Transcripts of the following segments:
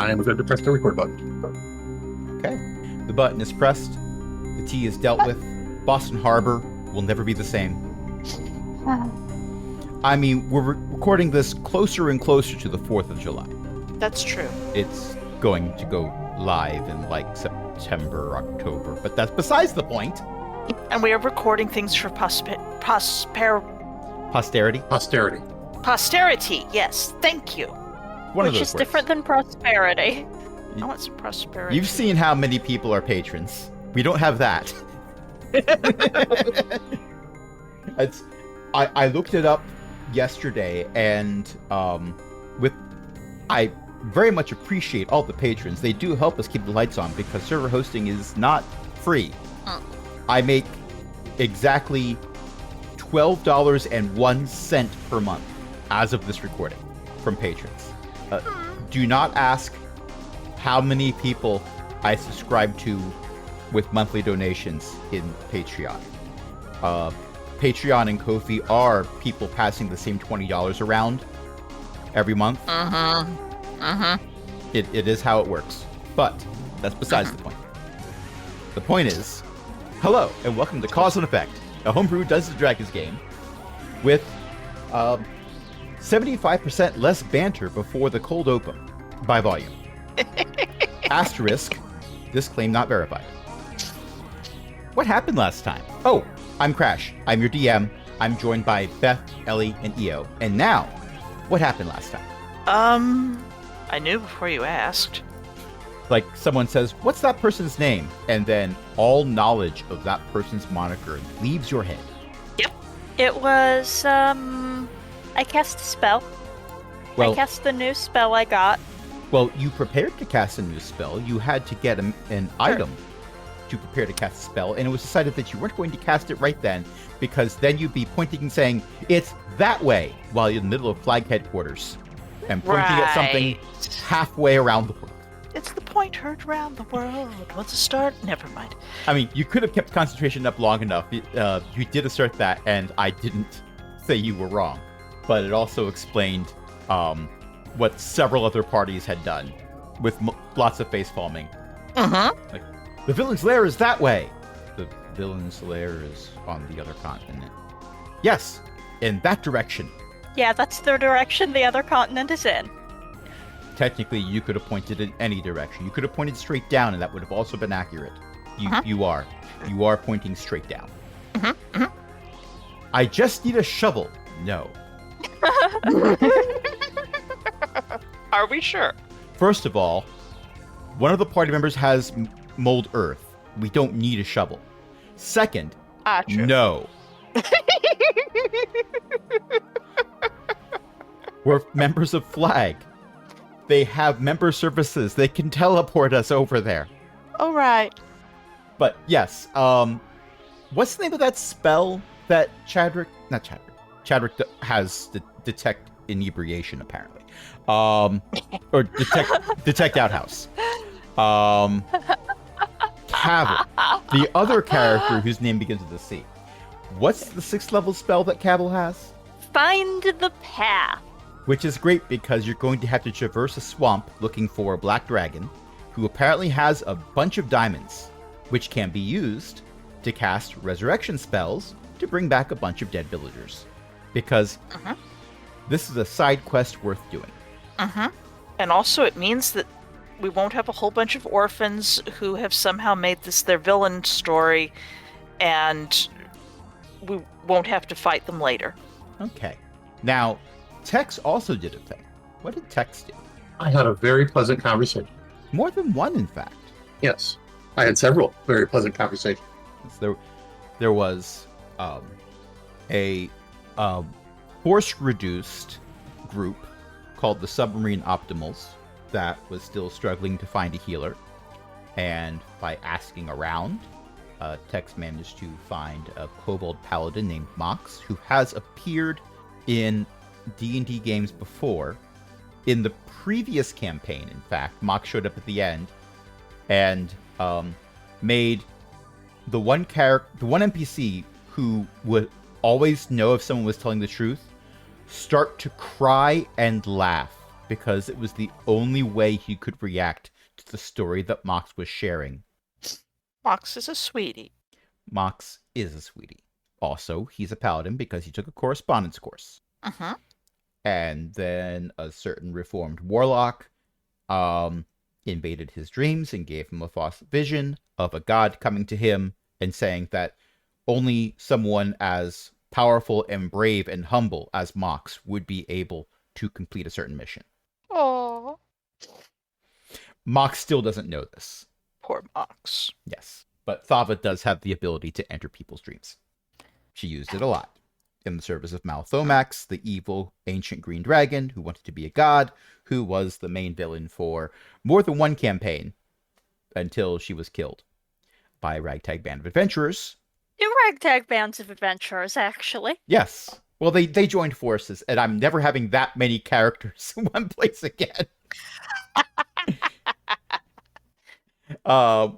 I'm going to press the record button. Okay. The button is pressed. The tea is dealt with. Boston Harbor will never be the same. I mean, we're recording this closer and closer to the 4th of July. That's true. It's going to go live in like September, October, but that's besides the point. And we are recording things for Posterity? Posterity, yes. Thank you. One of Which those is words. different than prosperity. I want some prosperity. You've seen how many people are patrons. We don't have that. I looked it up yesterday, and I very much appreciate all the patrons. They do help us keep the lights on because server hosting is not free. I make exactly $12.01 per month as of this recording from patrons. Do not ask how many people I subscribe to with monthly donations in Patreon. Patreon and Ko-fi are people passing the same $20 around every month. It is how it works. But that's besides the point. The point is, hello and welcome to Cause and Effect, a homebrew Dungeons & Dragons game with 75% less banter before the cold open by volume. Asterisk, this claim not verified. What happened last time? Oh, I'm Crash. I'm your DM. I'm joined by Beth, Ellie, and Io. And now, what happened last time? I knew before you asked. Like someone says, what's that person's name? And then all knowledge of that person's moniker leaves your head. Yep. It was, I cast a spell. Well, I cast the new spell I got. Well, you prepared to cast a new spell. You had to get an item to prepare to cast a spell, and it was decided that you weren't going to cast it right then, because then you'd be pointing and saying, it's that way, while you're in the middle of flag headquarters, and pointing at something halfway around the world. It's the point heard around the world. What's a start? Never mind. I mean, you could have kept concentration up long enough. You did assert that, and I didn't say you were wrong. But it also explained what several other parties had done, with lots of face-palming. Like, the villain's lair is that way. The villain's lair is on the other continent. Yes, in that direction. Yeah, that's the direction the other continent is in. Technically, you could have pointed in any direction. You could have pointed straight down, and that would have also been accurate. You are pointing straight down. I just need a shovel. No. Are we sure? First of all, one of the party members has mold earth. We don't need a shovel. Second, True. no. We're members of Flag. They have member services. They can teleport us over there. All right. But yes, what's the name of that spell that Chadwick has to detect inebriation, apparently. Or detect outhouse. Cavil, the other character whose name begins with a C. What's the 6th level spell that Cavil has? Find the path. Which is great because you're going to have to traverse a swamp looking for a black dragon who apparently has a bunch of diamonds, which can be used to cast resurrection spells to bring back a bunch of dead villagers. Because this is a side quest worth doing. And also it means that we won't have a whole bunch of orphans who have somehow made this their villain story, and we won't have to fight them later. Okay. Now, Tex also did a thing. What did Tex do? I had a very pleasant conversation. More than one, in fact. Yes, I had several very pleasant conversations. There was a force-reduced group called the Submarine Optimals that was still struggling to find a healer. And by asking around, Tex managed to find a kobold paladin named Mox, who has appeared in D&D games before. In the previous campaign, in fact, Mox showed up at the end and made the one NPC who would always know if someone was telling the truth start to cry and laugh because it was the only way he could react to the story that Mox was sharing. Mox is a sweetie. Mox is a sweetie. Also, he's a paladin because he took a correspondence course. Uh-huh. And then a certain reformed warlock invaded his dreams and gave him a false vision of a god coming to him and saying that only someone as powerful and brave and humble as Mox would be able to complete a certain mission. Oh, Mox still doesn't know this. poor Mox. Yes. But Thava does have the ability to enter people's dreams. She used it a lot in the service of Malthomax, the evil ancient green dragon who wanted to be a god, who was the main villain for more than one campaign until she was killed by a ragtag band of adventurers. Two ragtag bands of adventurers, actually. Yes. Well, they joined forces, and I'm never having that many characters in one place again.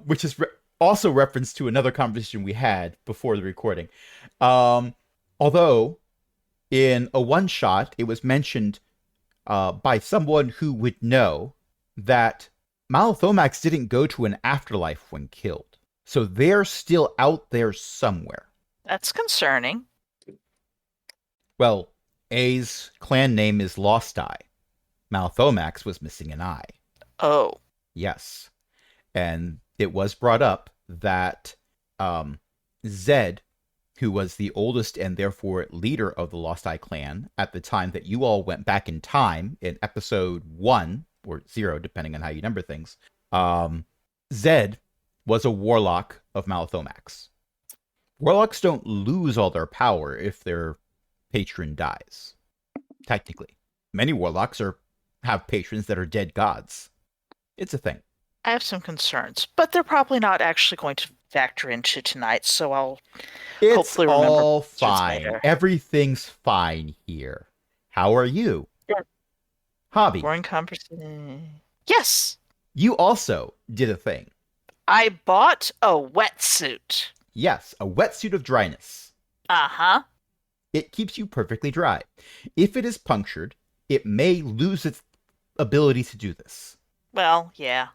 Which is also reference to another conversation we had before the recording. Although, in a one-shot, it was mentioned by someone who would know that Malthomax didn't go to an afterlife when killed. So they're still out there somewhere. That's concerning. Well, A's clan name is Lost Eye. Malthomax was missing an eye. Oh. Yes. And it was brought up that Zed, who was the oldest and therefore leader of the Lost Eye clan at the time that you all went back in time in episode 1, or 0, depending on how you number things, Zed was a warlock of Malthomax. Warlocks don't lose all their power if their patron dies. Technically. Many warlocks have patrons that are dead gods. It's a thing. I have some concerns, but they're probably not actually going to factor into tonight, so I'll hopefully remember. It's all fine. later. Everything's fine here. How are you? Good. Hobby, Boring conversation. Yes, you also did a thing. I bought a wetsuit. Yes, a wetsuit of dryness. Uh-huh. It keeps you perfectly dry. If it is punctured, it may lose its ability to do this. Well, yeah.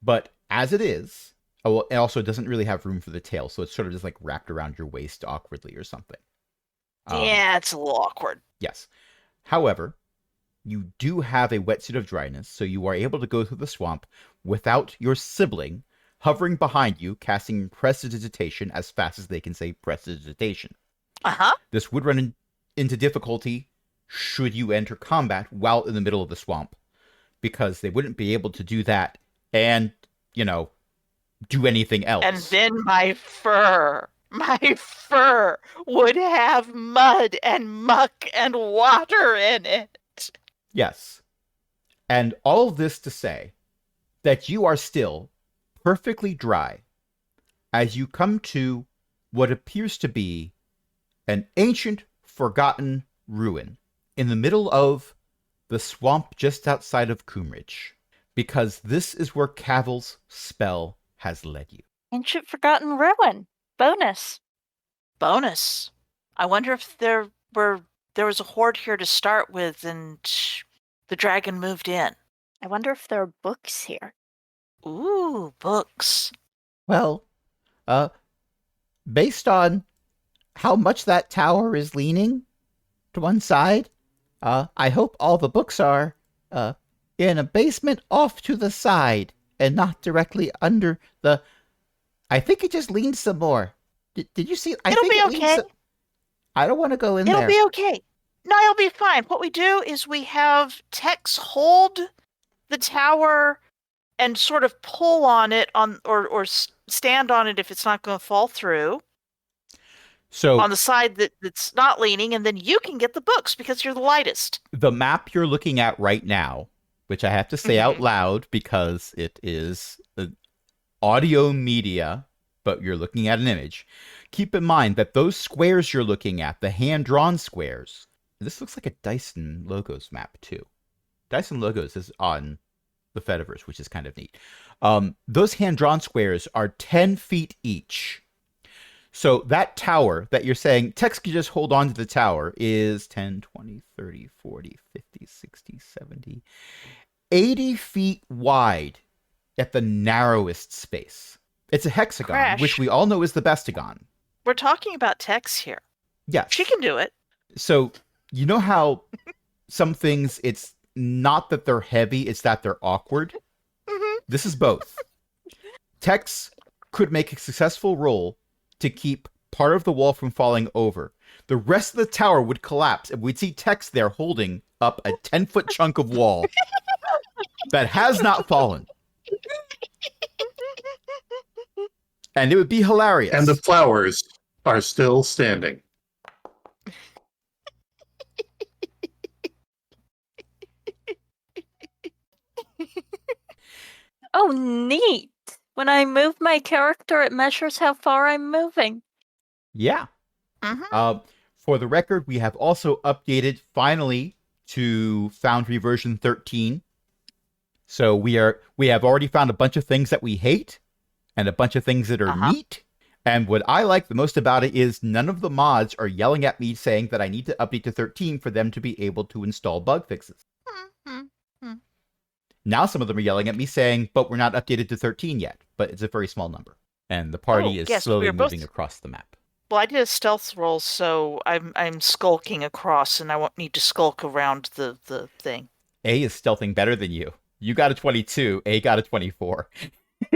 But as it is, well, it also doesn't really have room for the tail, so it's sort of just like wrapped around your waist awkwardly or something. Yeah, it's a little awkward. Yes. However, you do have a wetsuit of dryness, so you are able to go through the swamp without your sibling hovering behind you, casting Prestidigitation as fast as they can say Prestidigitation. Uh-huh. This would run into difficulty should you enter combat while in the middle of the swamp, because they wouldn't be able to do that and, do anything else. And then my fur would have mud and muck and water in it. Yes. And all of this to say that you are still perfectly dry as you come to what appears to be an ancient, forgotten ruin in the middle of the swamp just outside of Coomridge, because this is where Cavill's spell has led you. Ancient Forgotten Ruin. Bonus. Bonus. I wonder if there was a horde here to start with and the dragon moved in. I wonder if there are books here. Ooh, books. Well, based on how much that tower is leaning to one side, I hope all the books are in a basement off to the side and not directly under the... I think it just leans some more. Did you see? It'll be okay. I don't want to go in there. It'll be okay. No, it'll be fine. What we do is we have Tex hold the tower and sort of pull on it or stand on it if it's not going to fall through. So on the side that's not leaning, and then you can get the books because you're the lightest. The map you're looking at right now, which I have to say out loud because it is audio media, but you're looking at an image. Keep in mind that those squares you're looking at, the hand-drawn squares, this looks like a Dyson Logos map too. Dyson Logos is on the Fediverse, which is kind of neat. Those hand-drawn squares are 10 feet each. So that tower that you're saying Tex can just hold on to the tower is 10, 20, 30, 40, 50, 60, 70, 80 feet wide at the narrowest space. It's a hexagon, Crash. which we all know is the bestagon. We're talking about Tex here. Yes. She can do it. So, you know how some things, it's not that they're heavy, it's that they're awkward? Mm-hmm. This is both. Tex could make a successful roll to keep part of the wall from falling over. The rest of the tower would collapse, and we'd see Tex there holding up a 10-foot chunk of wall that has not fallen. And it would be hilarious. And the flowers are still standing. Oh, neat. When I move my character, it measures how far I'm moving. Yeah. Mm-hmm. For the record, we have also updated finally to Foundry version 13. So we have already found a bunch of things that we hate and a bunch of things that are neat. And what I like the most about it is none of the mods are yelling at me saying that I need to update to 13 for them to be able to install bug fixes. Now some of them are yelling at me saying, but we're not updated to 13 yet. But it's a very small number. And the party is slowly moving across the map. Well, I did a stealth roll, so I'm skulking across, and I won't need to skulk around the thing. A is stealthing better than you. You got a 22. A got a 24.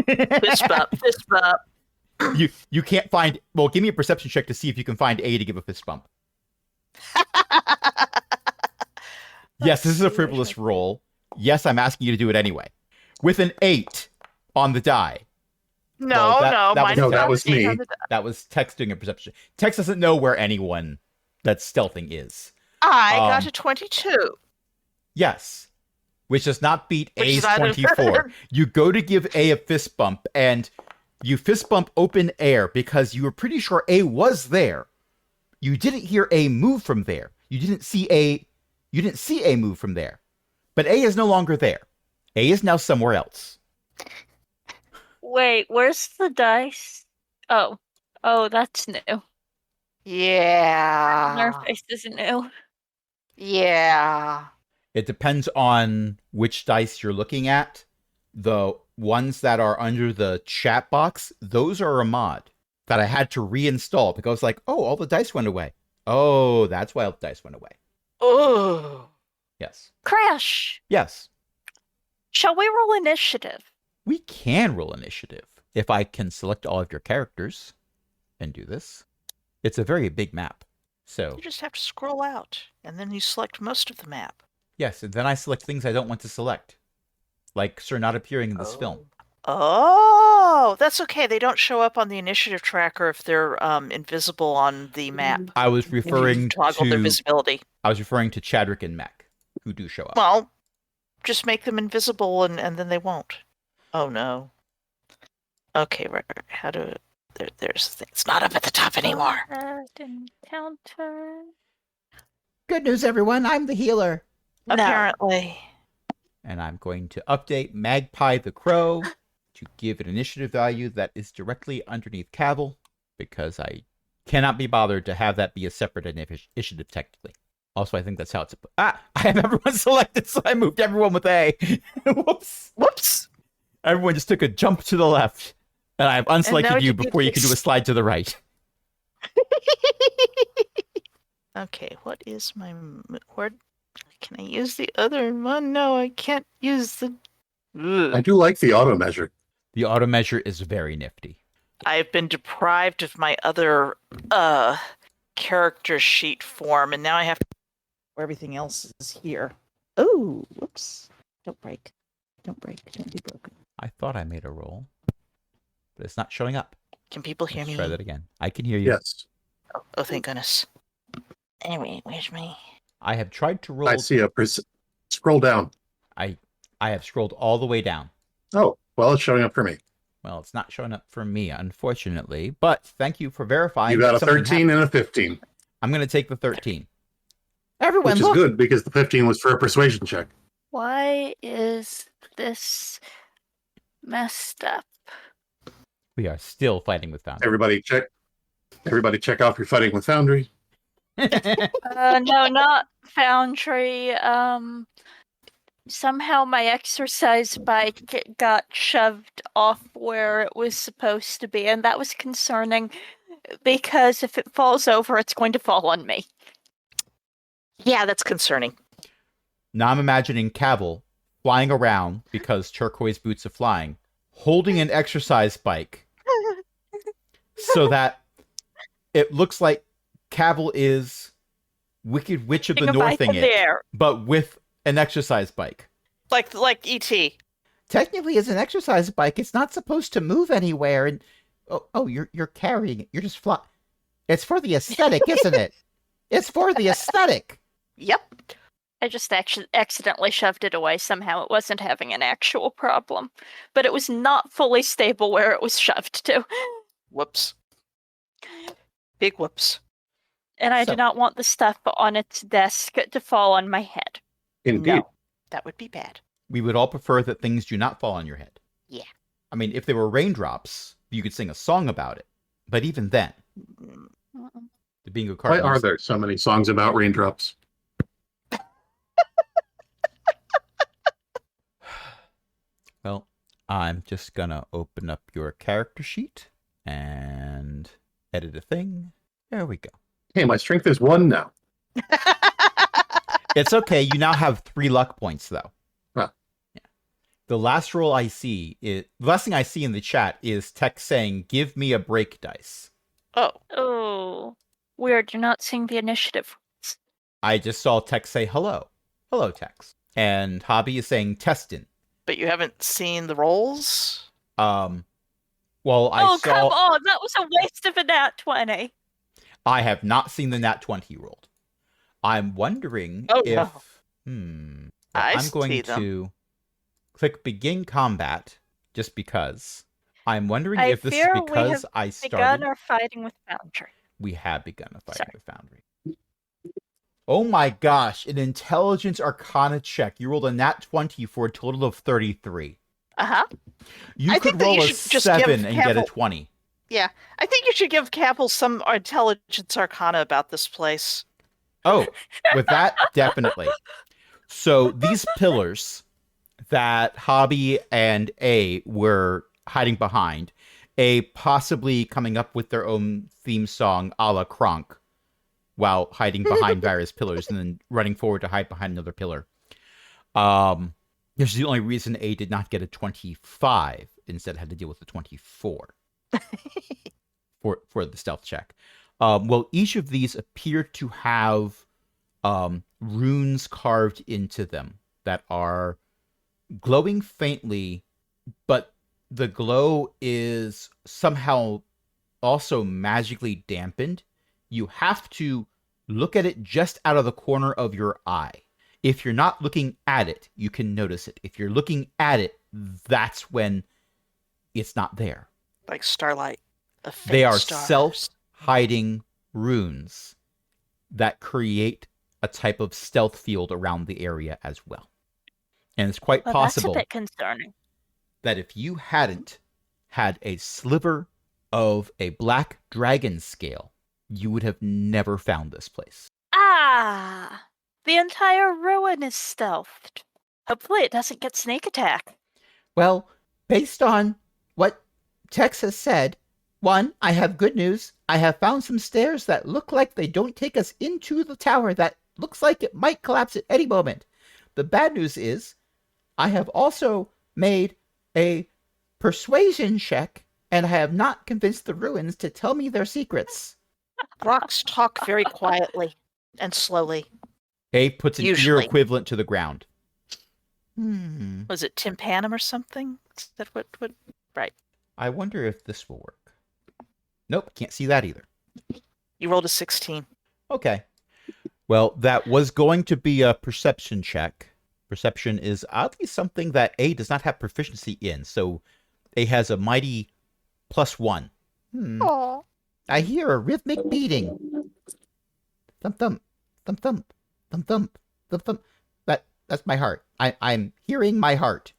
Fist bump, fist bump. You can't find... Well, give me a perception check to see if you can find A to give a fist bump. Yes, this is a frivolous roll. Yes, I'm asking you to do it anyway. With an 8 on the die. No, that was me. That was Tex doing a perception. Tex doesn't know where anyone that's stealthing is. I got a 22. Yes. Which does not beat Which A's is 24. You go to give A a fist bump, and you fist bump open air because you were pretty sure A was there. You didn't hear A move from there. You didn't see A move from there. But A is no longer there. A is now somewhere else. Wait, where's the dice? Oh, that's new. Yeah. Our face isn't new. Yeah. It depends on which dice you're looking at. The ones that are under the chat box, those are a mod that I had to reinstall because I was like, oh, all the dice went away. Oh, that's why all the dice went away. Oh. Yes. Crash! Yes. Shall we roll initiative? We can roll initiative if I can select all of your characters and do this. It's a very big map. So You just have to scroll out, and then you select most of the map. yes, and then I select things I don't want to select. Like Sir not appearing in this film. Oh, that's okay. They don't show up on the initiative tracker if they're invisible on the map. I was If referring you toggle their to visibility. I was referring to Chadrick and Mech, who do show up. Well, just make them invisible, and then they won't. Oh no. Okay, right. How do there's the thing. It's not up at the top anymore. Encounter. Good news, everyone. I'm the healer. No. Apparently. And I'm going to update Magpie the Crow to give an initiative value that is directly underneath Cavil, because I cannot be bothered to have that be a separate initiative technically. Also, I think that's how it's... I have everyone selected, so I moved everyone with A. Whoops. Whoops. Everyone just took a jump to the left. And I've unselected you did before you can do a slide to the right. Okay, what is my... Where... Can I use the other one? No, I can't use the... Ugh. I do like the auto measure. The auto measure is very nifty. I've been deprived of my other character sheet form, and now I have to... Where everything else is here. Oh, whoops. Don't break. Don't break. Don't be broken. I thought I made a roll, but it's not showing up. Can people hear Let's me? try that again. I can hear you. Yes. Oh, thank goodness. Anyway, where's me? I have tried to roll. I see scroll down. I have scrolled all the way down. Oh, well, it's showing up for me. Well, it's not showing up for me, unfortunately. But thank you for verifying. You got a that something 13 happened. and a 15. I'm going to take the 13. Everyone, Which is look. good because the 15 was for a persuasion check. Why is this messed up? We are still fighting with Foundry. Everybody check Everybody check off your fighting with Foundry. No, not Foundry. Somehow my exercise bike got shoved off where it was supposed to be, and that was concerning because if it falls over, it's going to fall on me. Yeah, that's concerning. Now I'm imagining Cavil flying around because turquoise boots are flying, holding an exercise bike so that it looks like Cavil is Wicked Witch of the Putting a bike Northing in the it, air. but with an exercise bike. Like E.T. Technically, as an exercise bike, it's not supposed to move anywhere. And you're carrying it. You're just flying. It's for the aesthetic, isn't it? It's for the aesthetic. Yep. I just accidentally shoved it away somehow. It wasn't having an actual problem, but it was not fully stable where it was shoved to. Whoops. Big whoops. And I So- do not want the stuff on its desk to fall on my head. Indeed. No, that would be bad. We would all prefer that things do not fall on your head. Yeah. I mean, if they were raindrops, you could sing a song about it. But even then, the bingo card. Why are there so many songs about raindrops? Well, I'm just gonna open up your character sheet and edit a thing. There we go. Hey, my strength is 1 now. It's okay. You now have 3 luck points, though. Huh. Yeah. The last thing I see in the chat is text saying, "Give me a break dice." Oh, Oh, weird. You're not seeing the initiative. I just saw text say hello. Hello, text. And Hobby is saying Testin. but you haven't seen the rolls? Well, Oh, come on. That was a waste of a nat 20. I have not seen the nat 20 rolled. I'm wondering Oh, if... no. Well, I I'm going see them. to click begin combat just because. I'm wondering I if this is fear we because have I Begun started... our fighting with Foundry. We have begun a fight Sorry. with Foundry. Oh my gosh, an intelligence arcana check. You rolled a nat 20 for a total of 33. Uh-huh. You I could think that roll you a should just 7 give and get a Cavill- 20. Yeah. I think you should give Capel some intelligence arcana about this place. Oh, with that, definitely. So these pillars that Hobby and A were hiding behind, A possibly coming up with their own theme song a la Kronk while hiding behind various pillars and then running forward to hide behind another pillar. This is the only reason A did not get a 25, instead had to deal with a 24 for the stealth check. Well, each of these appear to have runes carved into them that are glowing faintly, but the glow is somehow also magically dampened. You have to look at it just out of the corner of your eye. If you're not looking at it, you can notice it. If you're looking at it, that's when it's not there. Like starlight. The They fake are stars. self-hiding runes that create a type of stealth field around the area as well. And it's quite Well, possible that's a bit concerning. that if you hadn't had a sliver of a black dragon scale, you would have never found this place. Ah! The entire ruin is stealthed. Hopefully it doesn't get sneak attack. Well, based on what Tex has said, 1, I have good news. I have found some stairs that look like they don't take us into the tower that looks like it might collapse at any moment. The bad news is, I have also made a persuasion check, and I have not convinced the ruins to tell me their secrets. Rocks talk very quietly and slowly. A puts an ear Usually. equivalent to the ground. Was it tympanum or something? Is that what? Right. I wonder if this will work. Nope, can't see that either. You rolled a 16. Okay. Well, that was going to be a perception check. Perception is oddly something that A does not have proficiency in, so A has a mighty +1. Aww. I hear a rhythmic beating. Thump thump, thump thump, thump thump, thump thump. That's my heart. I'm hearing my heart.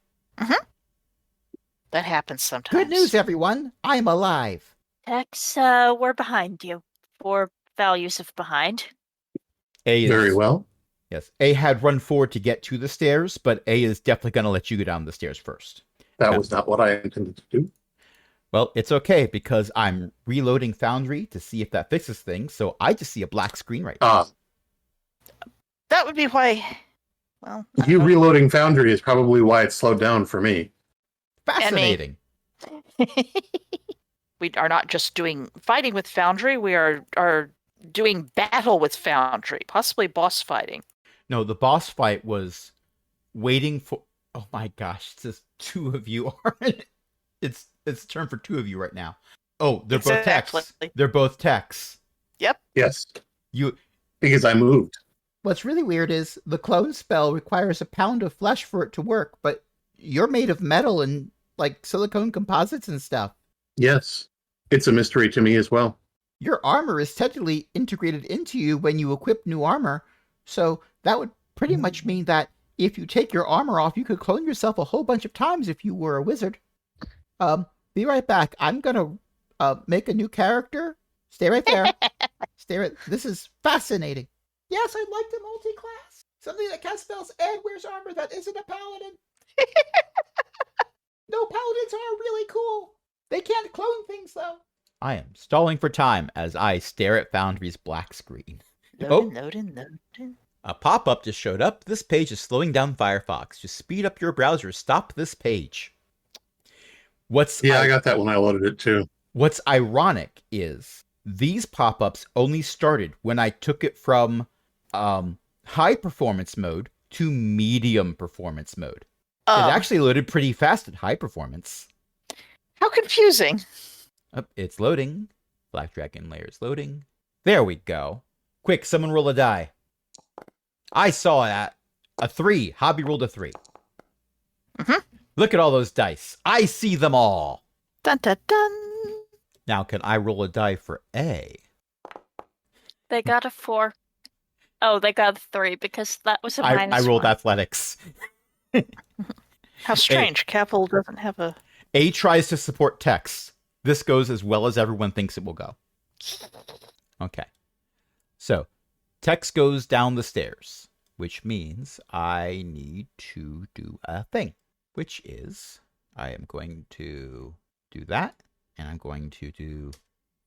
That happens sometimes. Good news, everyone! I'm alive. Tex, we're behind you. For values of behind. A is, Very well. Yes, A had run forward to get to the stairs, but A is definitely going to let you go down the stairs first. That Yeah. was not what I intended to do. Well, it's okay because I'm reloading Foundry to see if that fixes things, so I just see a black screen right now. That would be why. Well, I You don't know. reloading Foundry is probably why it slowed down for me. Fascinating. We are not just fighting with Foundry. We are doing battle with Foundry, possibly boss fighting. No, the boss fight was waiting for. Oh my gosh, it's just two of you are. It's a turn for two of you right now. Oh, they're both techs. Exactly. They're both techs. Yes, You. because I moved. What's really weird is the clone spell requires a pound of flesh for it to work, but you're made of metal and like silicone composites and stuff. Yes, it's a mystery to me as well. Your armor is technically integrated into you when you equip new armor, so that would pretty much mean that if you take your armor off, you could clone yourself a whole bunch of times if you were a wizard. Be right back. I'm gonna make a new character. Stay right there. This is fascinating. Yes, I'd like to multi-class. Something that casts spells and wears armor that isn't a paladin. No, paladins are really cool. They can't clone things, though. I am stalling for time as I stare at Foundry's black screen. Loading. A pop-up just showed up. This page is slowing down Firefox. Just speed up your browser. Stop this page. I got that when I loaded it too. What's ironic is these pop-ups only started when I took it from high performance mode to medium performance mode. It actually loaded pretty fast at high performance. How confusing. Oh, it's loading. Black Dragon layer is loading. There we go. Quick, someone roll a die. I saw that. A 3. Hobby rolled a 3. Mm-hmm. Look at all those dice. I see them all. Dun dun dun. Now, can I roll a die for A? They got a 4. Oh, they got a 3 because that was a I minus rolled 1. athletics. How strange. Capital doesn't have a... A tries to support text. This goes as well as everyone thinks it will go. Okay. So, text goes down the stairs, which means I need to do a thing, which is I am going to do that, and I'm going to do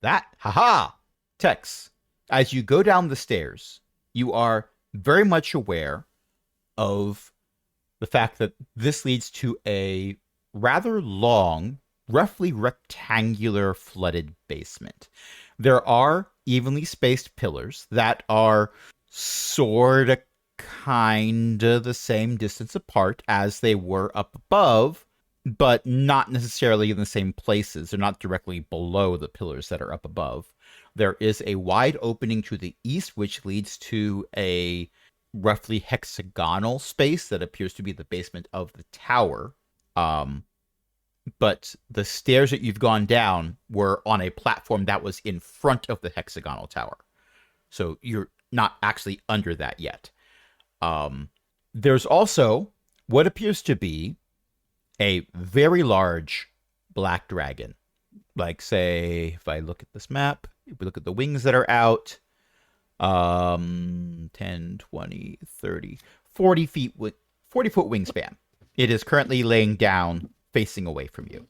that. Haha! Text. As you go down the stairs, you are very much aware of the fact that this leads to a rather long, roughly rectangular flooded basement. There are evenly spaced pillars that are sort of kind of the same distance apart as they were up above, but not necessarily in the same places. They're not directly below the pillars that are up above. There is a wide opening to the east, which leads to a roughly hexagonal space that appears to be the basement of the tower. But the stairs that you've gone down were on a platform that was in front of the hexagonal tower. So you're not actually under that yet. There's also what appears to be a very large black dragon. Like, say, if I look at this map, if we look at the wings that are out, 10, 20, 30, 40 feet, 40 foot wingspan. It is currently laying down, facing away from you.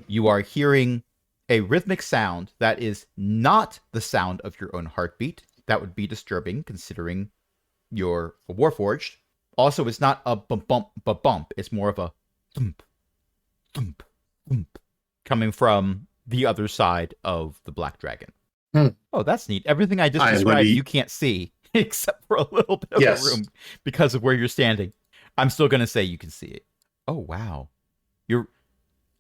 You are hearing a rhythmic sound that is not the sound of your own heartbeat. That would be disturbing, considering you're a Warforged. Also, it's not a bump, bump, bump. It's more of a thump, thump, thump, coming from the other side of the black dragon. Oh, that's neat. Everything I just described, you can't see, except for a little bit of a room because of where you're standing. I'm still going to say you can see it. Oh, wow.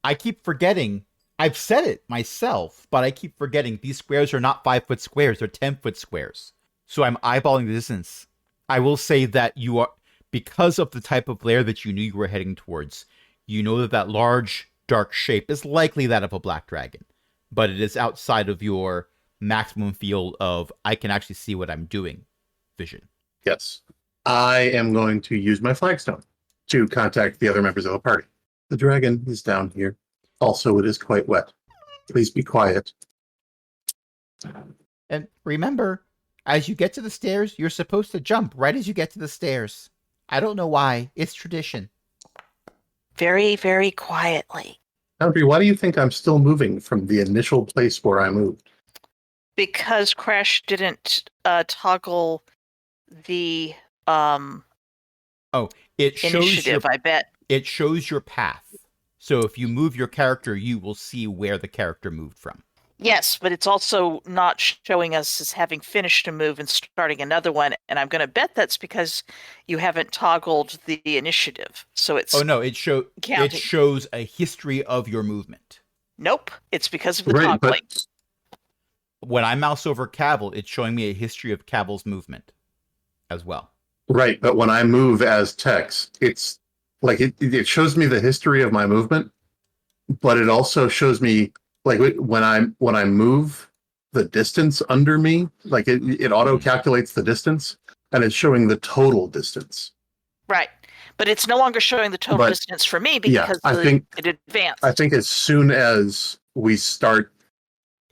I keep forgetting. I've said it myself, but I keep forgetting these squares are not 5-foot squares. They're 10-foot squares. So I'm eyeballing the distance. I will say that you are, because of the type of layer that you knew you were heading towards, you know that that large, dark shape is likely that of a black dragon. But it is outside of your maximum field of, I can actually see what I'm doing, vision. Yes. I am going to use my flagstone to contact the other members of the party. The dragon is down here. Also, it is quite wet. Please be quiet. And remember, as you get to the stairs, you're supposed to jump right as you get to the stairs. I don't know why. It's tradition. Very, very quietly. Foundry, why do you think I'm still moving from the initial place where I moved? Because Crash didn't toggle the It shows initiative, I bet. It shows your path. So if you move your character, you will see where the character moved from. Yes, but it's also not showing us as having finished a move and starting another one. And I'm going to bet that's because you haven't toggled the initiative. So it's it counting. shows a history of your movement. Nope, it's because of the Right, toggling. but When I mouse over Cavil, it's showing me a history of Cavil's movement as well. right, but when I move as Tex, it's like it shows me the history of my movement, but it also shows me like when I move the distance under me, like it auto calculates the distance and it's showing the total distance. Right. But it's no longer showing the total distance for me because it advanced. I think as soon as we start,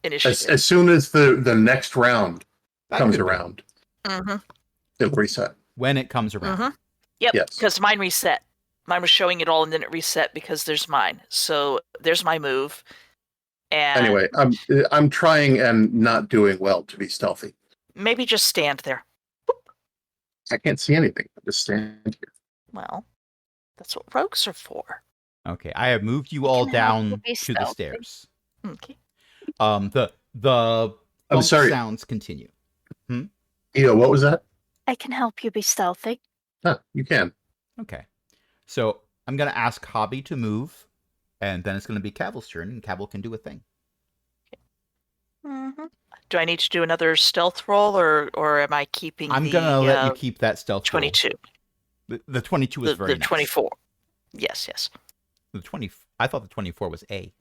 Initiative. as soon as the next round comes around, it'll reset. When it comes around. Yep, Yes. because mine reset. Mine was showing it all and then it reset because there's mine. So there's my move. And Anyway, I'm trying and not doing well to be stealthy. maybe just stand there. I can't see anything. I just stand here. Well, that's what rogues are for. Okay, I have moved you all can help you down be to the stealthy. stairs. Okay. The I'm bump sorry. sounds continue. What was that? I can help you be stealthy. Huh, you can. Okay. So I'm going to ask Hobby to move, and then it's going to be Cavil's turn, and Cavil can do a thing. Do I need to do another stealth roll, or am I keeping I'm going to let you keep that stealth 22? roll. The 22 is very the nice. 24. Yes. The 20. I thought the 24 was A.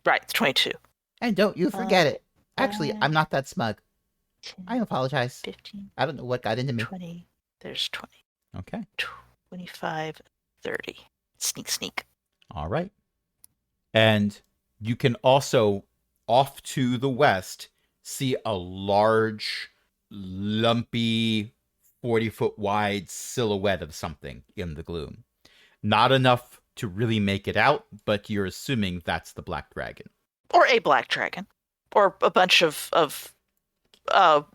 Right, the 22. And don't you forget it. Actually, I'm not that smug. 10, I apologize. 15, I don't know what got into me. 20. There's 20. Okay. 25, 30. Sneak. All right. And you can also, off to the west, see a large, lumpy, 40-foot wide silhouette of something in the gloom. Not enough to really make it out, but you're assuming that's the Black Dragon. Or a black dragon. Or a bunch of rocks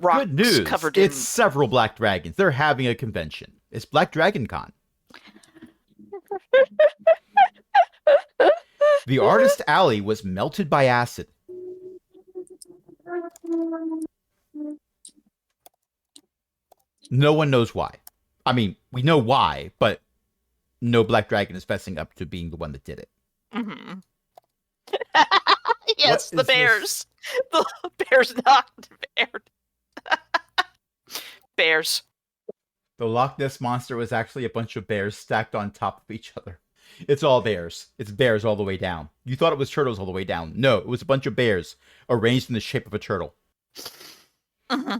Good news. covered in... It's several Black Dragons. They're having a convention. It's Black Dragon Con. The Artist Alley was melted by acid. No one knows why. I mean, we know why, but no Black Dragon is fessing up to being the one that did it. Mm-hmm. Yes, What the is bears. The bears knocked bear. Bears. The Loch Ness Monster was actually a bunch of bears stacked on top of each other. It's all bears. It's bears all the way down. You thought it was turtles all the way down. No, it was a bunch of bears arranged in the shape of a turtle. Mm-hmm.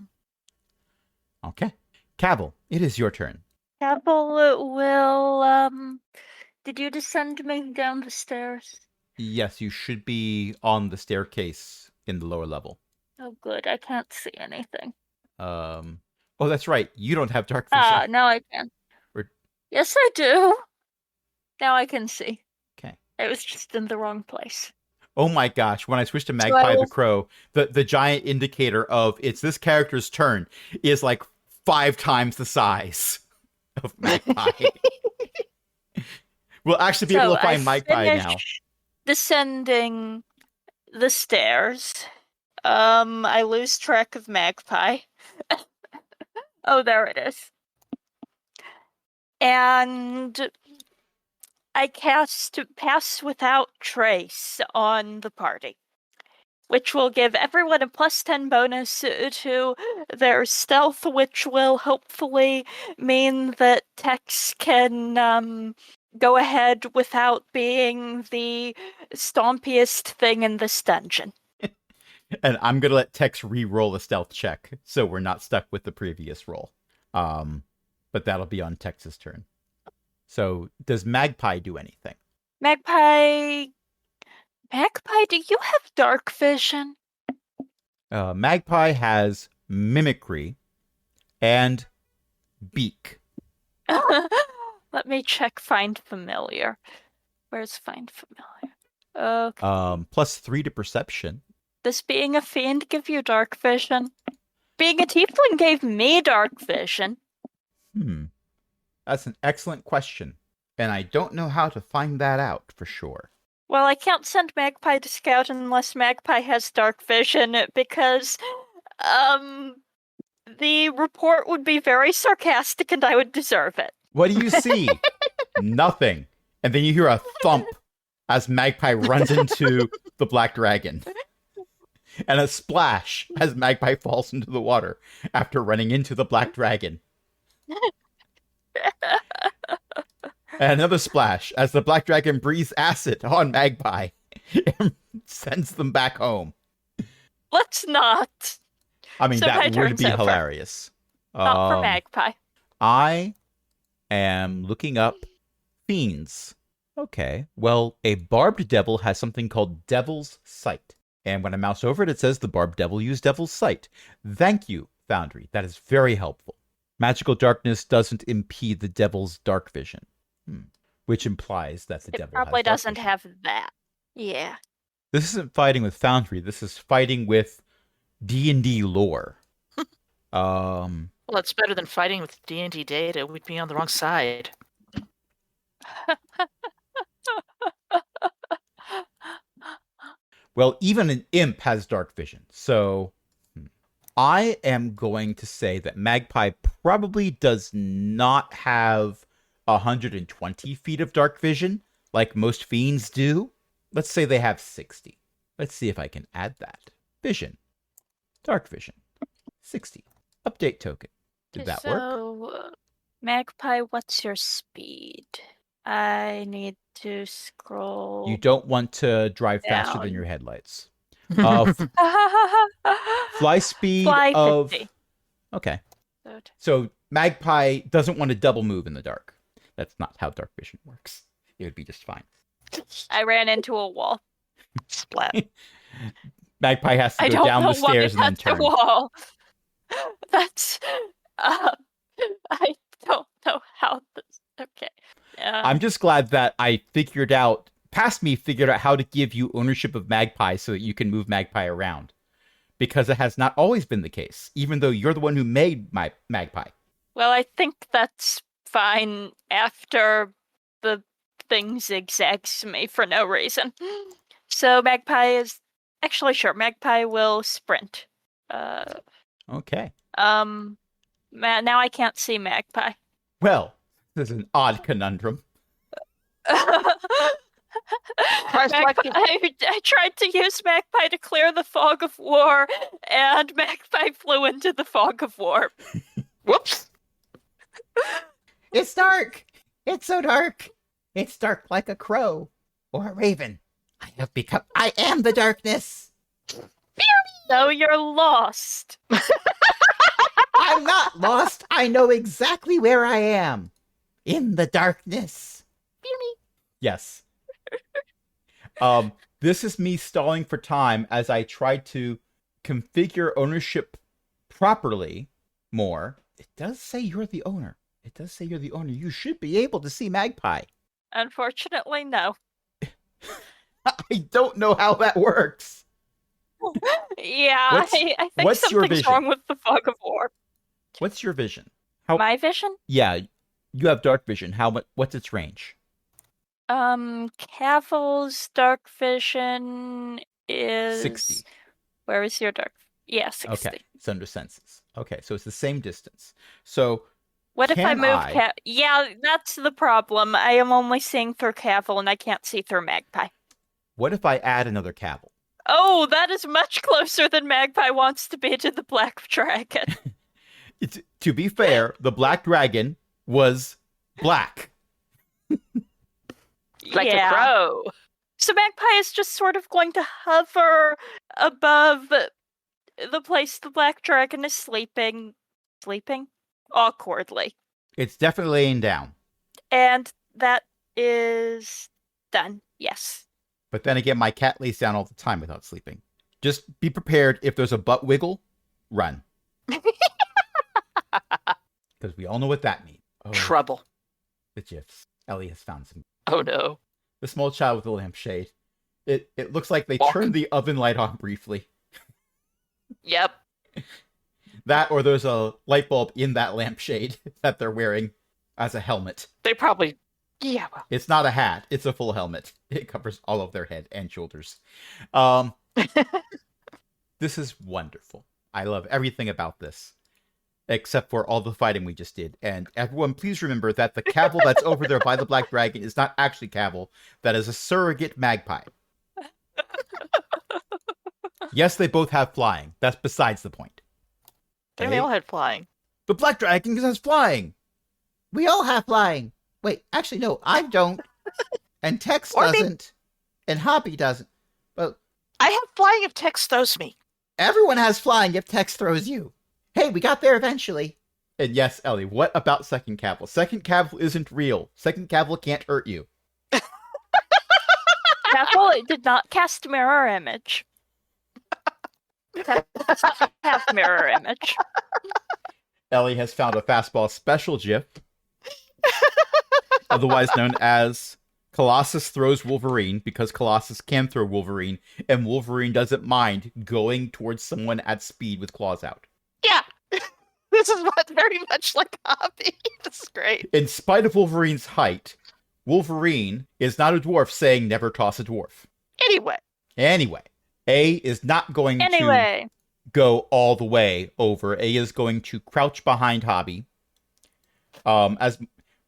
Okay. Cavil, it is your turn. Cavil will, did you descend me down the stairs? Yes, you should be on the staircase in the lower level. Oh, good. I can't see anything. Oh, that's right. You don't have dark vision. Now I can. Or- Yes, I do. Now I can see. Okay. I was just in the wrong place. Oh my gosh, when I switched to Magpie the Crow, the giant indicator of it's this character's turn is like 5 times the size of Magpie. We'll actually be able to find Magpie now. Descending the stairs. I lose track of Magpie. Oh, there it is. And I cast Pass Without Trace on the party, which will give everyone a +10 bonus to their stealth, which will hopefully mean that Tex can go ahead without being the stompiest thing in this dungeon. And I'm going to let Tex re-roll a stealth check, so we're not stuck with the previous roll. But that'll be on Tex's turn. So, does Magpie do anything? Magpie Magpie, do you have dark vision? Magpie has mimicry and beak. Let me check Find Familiar. Where's Find Familiar? Okay. +3 to perception. Does being a fiend give you dark vision? Being a tiefling gave me dark vision. That's an excellent question, and I don't know how to find that out for sure. Well, I can't send Magpie to scout unless Magpie has dark vision because, the report would be very sarcastic and I would deserve it. What do you see? Nothing. And then you hear a thump as Magpie runs into the black dragon. And a splash as Magpie falls into the water after running into the black dragon. And another splash as the black dragon breathes acid on Magpie and sends them back home. Let's not. I mean, So my that would turn's be over. hilarious. Not for Magpie. I am looking up fiends. Okay. Well, a barbed devil has something called Devil's Sight. And when I mouse over it, it says the barbed devil used Devil's Sight. Thank you, Foundry. That is very helpful. Magical darkness doesn't impede the devil's dark vision. Which implies that the It devil probably has dark doesn't vision. have that. Yeah. This isn't fighting with Foundry. This is fighting with D&D lore. Well, it's better than fighting with D&D data. We'd be on the wrong side. Well, even an imp has dark vision. So I am going to say that Magpie probably does not have 120 feet of dark vision like most fiends do. Let's say they have 60. Let's see if I can add that. Vision. Dark vision. 60. Update token. Did that work? So, Magpie, what's your speed? I need to scroll. You don't want to drive faster than down. your headlights. Fly speed Fly of 50. Okay. So So Magpie doesn't want to double move in the dark. That's not how dark vision works. It would be just fine. I ran into a wall. Splat. Magpie has to I go don't down know the why stairs and then that's a turn. wall. That's. I don't know how this. Okay. I'm just glad that I figured out how to give you ownership of Magpie so that you can move Magpie around. Because it has not always been the case, even though you're the one who made my Magpie. Well, I think that's fine after the thing zigzags me for no reason. So Magpie is actually sure. Magpie will sprint. Okay. Now I can't see Magpie. Well, this is an odd conundrum. I tried to use Magpie to clear the fog of war, and Magpie flew into the fog of war. Whoops. It's dark. It's so dark. It's dark like a crow or a raven. I am the darkness. No, you're lost. I'm not lost. I know exactly where I am. In the darkness. Yes. This is me stalling for time as I try to configure ownership properly more. It does say you're the owner. You should be able to see Magpie. Unfortunately, no. I don't know how that works. Yeah, What's- I think what's your something's vision? wrong with the fog of war. What's your vision? My vision? Yeah, you have dark vision. What's its range? Cavil's dark vision is 60. Where is your dark? Yeah, 60. Okay, it's under senses. Okay, so it's the same distance. So What if I Can move I- Yeah, that's the problem. I am only seeing through Cavil and I can't see through Magpie. what if I add another Cavil? Oh, that is much closer than Magpie wants to be to the Black Dragon. To be fair, the black dragon was black. Like yeah. a crow. So Magpie is just sort of going to hover above the place the Black Dragon is sleeping. Sleeping? Awkwardly. It's definitely laying down. And that is done. Yes. But then again, my cat lays down all the time without sleeping. Just be prepared. If there's a butt wiggle, run. Because we all know what that means. Oh, Trouble. the GIFs. Ellie has found some. Oh no. The small child with the lampshade. It looks like they Walk. turned the oven light on briefly. Yep. That, or there's a light bulb in that lampshade that they're wearing as a helmet. They probably. Yeah. Well. It's not a hat. It's a full helmet. It covers all of their head and shoulders. This is wonderful. I love everything about this, except for all the fighting we just did. And everyone, please remember that the cavil that's over there by the Black Dragon is not actually cavil. That is a surrogate magpie. Yes, they both have flying. That's besides the point. They Okay? all had flying. The Black Dragon has flying. We all have flying. Wait, actually, no, I don't. And Tex Or me. doesn't. And Hobby doesn't. But I have flying if Tex throws me. everyone has flying if Tex throws you. Hey, we got there eventually. And yes, Ellie, what about Second Cavil? Second Cavil isn't real. Second Cavil can't hurt you. Careful, it did not cast mirror image. Have mirror image. Ellie has found a fastball special GIF, otherwise known as Colossus throws Wolverine, because Colossus can throw Wolverine, and Wolverine doesn't mind going towards someone at speed with claws out. Yeah. This is very much like Hobby. This is great. In spite of Wolverine's height, Wolverine is not a dwarf saying never toss a dwarf. Anyway. Anyway, A is not going to Anyway, go all the way over. A is going to crouch behind Hobby.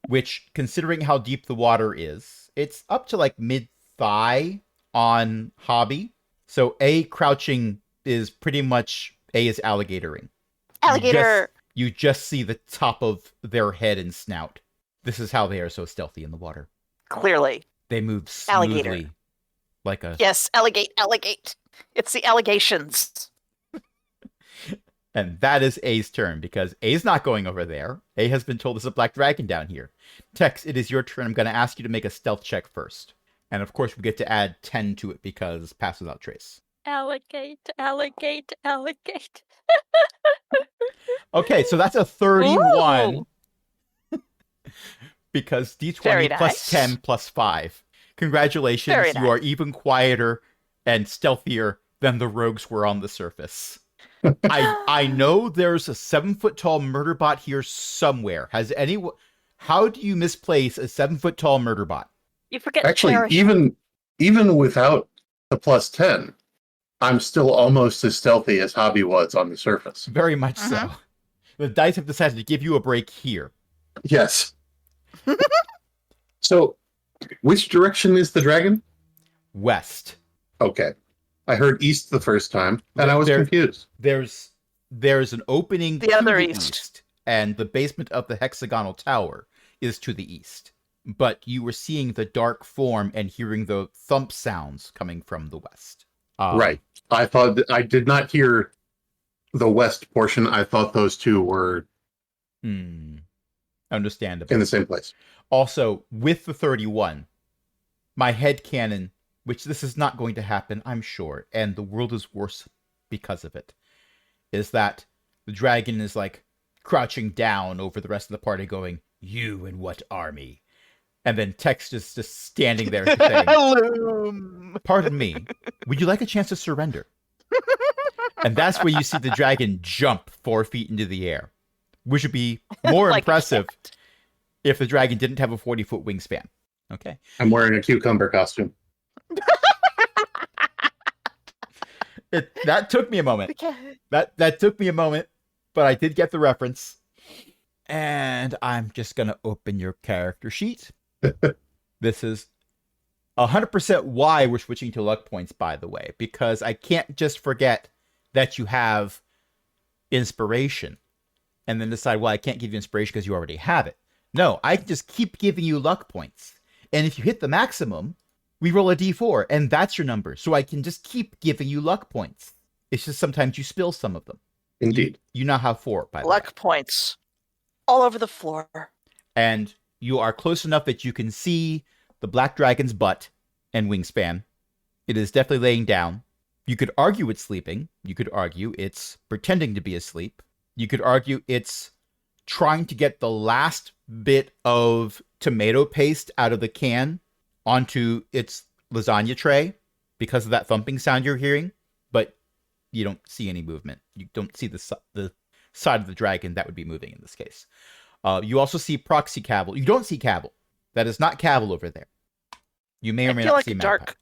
Which, considering how deep the water is, it's up to like mid-thigh on Hobby. So A crouching is pretty much A is alligatoring. Alligator. You just see the top of their head and snout. This is how they are so stealthy in the water. Clearly. They move smoothly. Alligator. Like a... Yes, alligate. It's the allegations. And that is A's turn, because A's not going over there. A has been told there's a black dragon down here. Tex, it is your turn. I'm going to ask you to make a stealth check first. And of course, we get to add 10 to it because pass without trace. alligate. Okay, so that's a 31. Because D20 Very plus nice. 10 plus 5. Congratulations, Very you are even quieter and stealthier than the rogues were on the surface. I know there's a 7-foot-tall murder bot here somewhere. Has anyone... How do you misplace a 7-foot-tall murder bot? You forget Actually, cherish. even without the plus 10, I'm still almost as stealthy as Hobby was on the surface. Very much so. The dice have decided to give you a break here. Yes. So, which direction is the dragon? West. Okay. I heard east the first time, and I was There- confused. There's an opening The to other the east. and the basement of the hexagonal tower is to the east. But you were seeing the dark form and hearing the thump sounds coming from the west. Right. I thought I did not hear the west portion. I thought those two were Understandable. in the same place. Also, with the 31, my headcanon, which this is not going to happen, I'm sure, and the world is worse because of it, is that the dragon is like crouching down over the rest of the party going, "You and what army?" And then Tex is just standing there saying, Loom. "Pardon me, would you like a chance to surrender?" And that's where you see the dragon jump 4 feet into the air, which would be more Like a impressive cat. if the dragon didn't have a 40-foot wingspan. Okay. I'm wearing a cucumber costume. That took me a moment. Okay. That took me a moment, but I did get the reference. And I'm just going to open your character sheet. This is 100% why we're switching to luck points, by the way, because I can't just forget that you have inspiration and then decide, well, I can't give you inspiration because you already have it. No, I can just keep giving you luck points. And if you hit the maximum, we roll a d4, and that's your number. So I can just keep giving you luck points. It's just sometimes you spill some of them. Indeed. You now have 4, by the way. Luck points. All over the floor. And you are close enough that you can see the black dragon's butt and wingspan. It is definitely laying down. You could argue it's sleeping. You could argue it's pretending to be asleep. You could argue it's trying to get the last bit of tomato paste out of the can onto its lasagna tray because of that thumping sound you're hearing, but you don't see any movement. You don't see the side of the dragon that would be moving in this case. You also see proxy Cavil. You don't see Cavil. That is not Cavil over there. You may or may I feel not like see Magpie.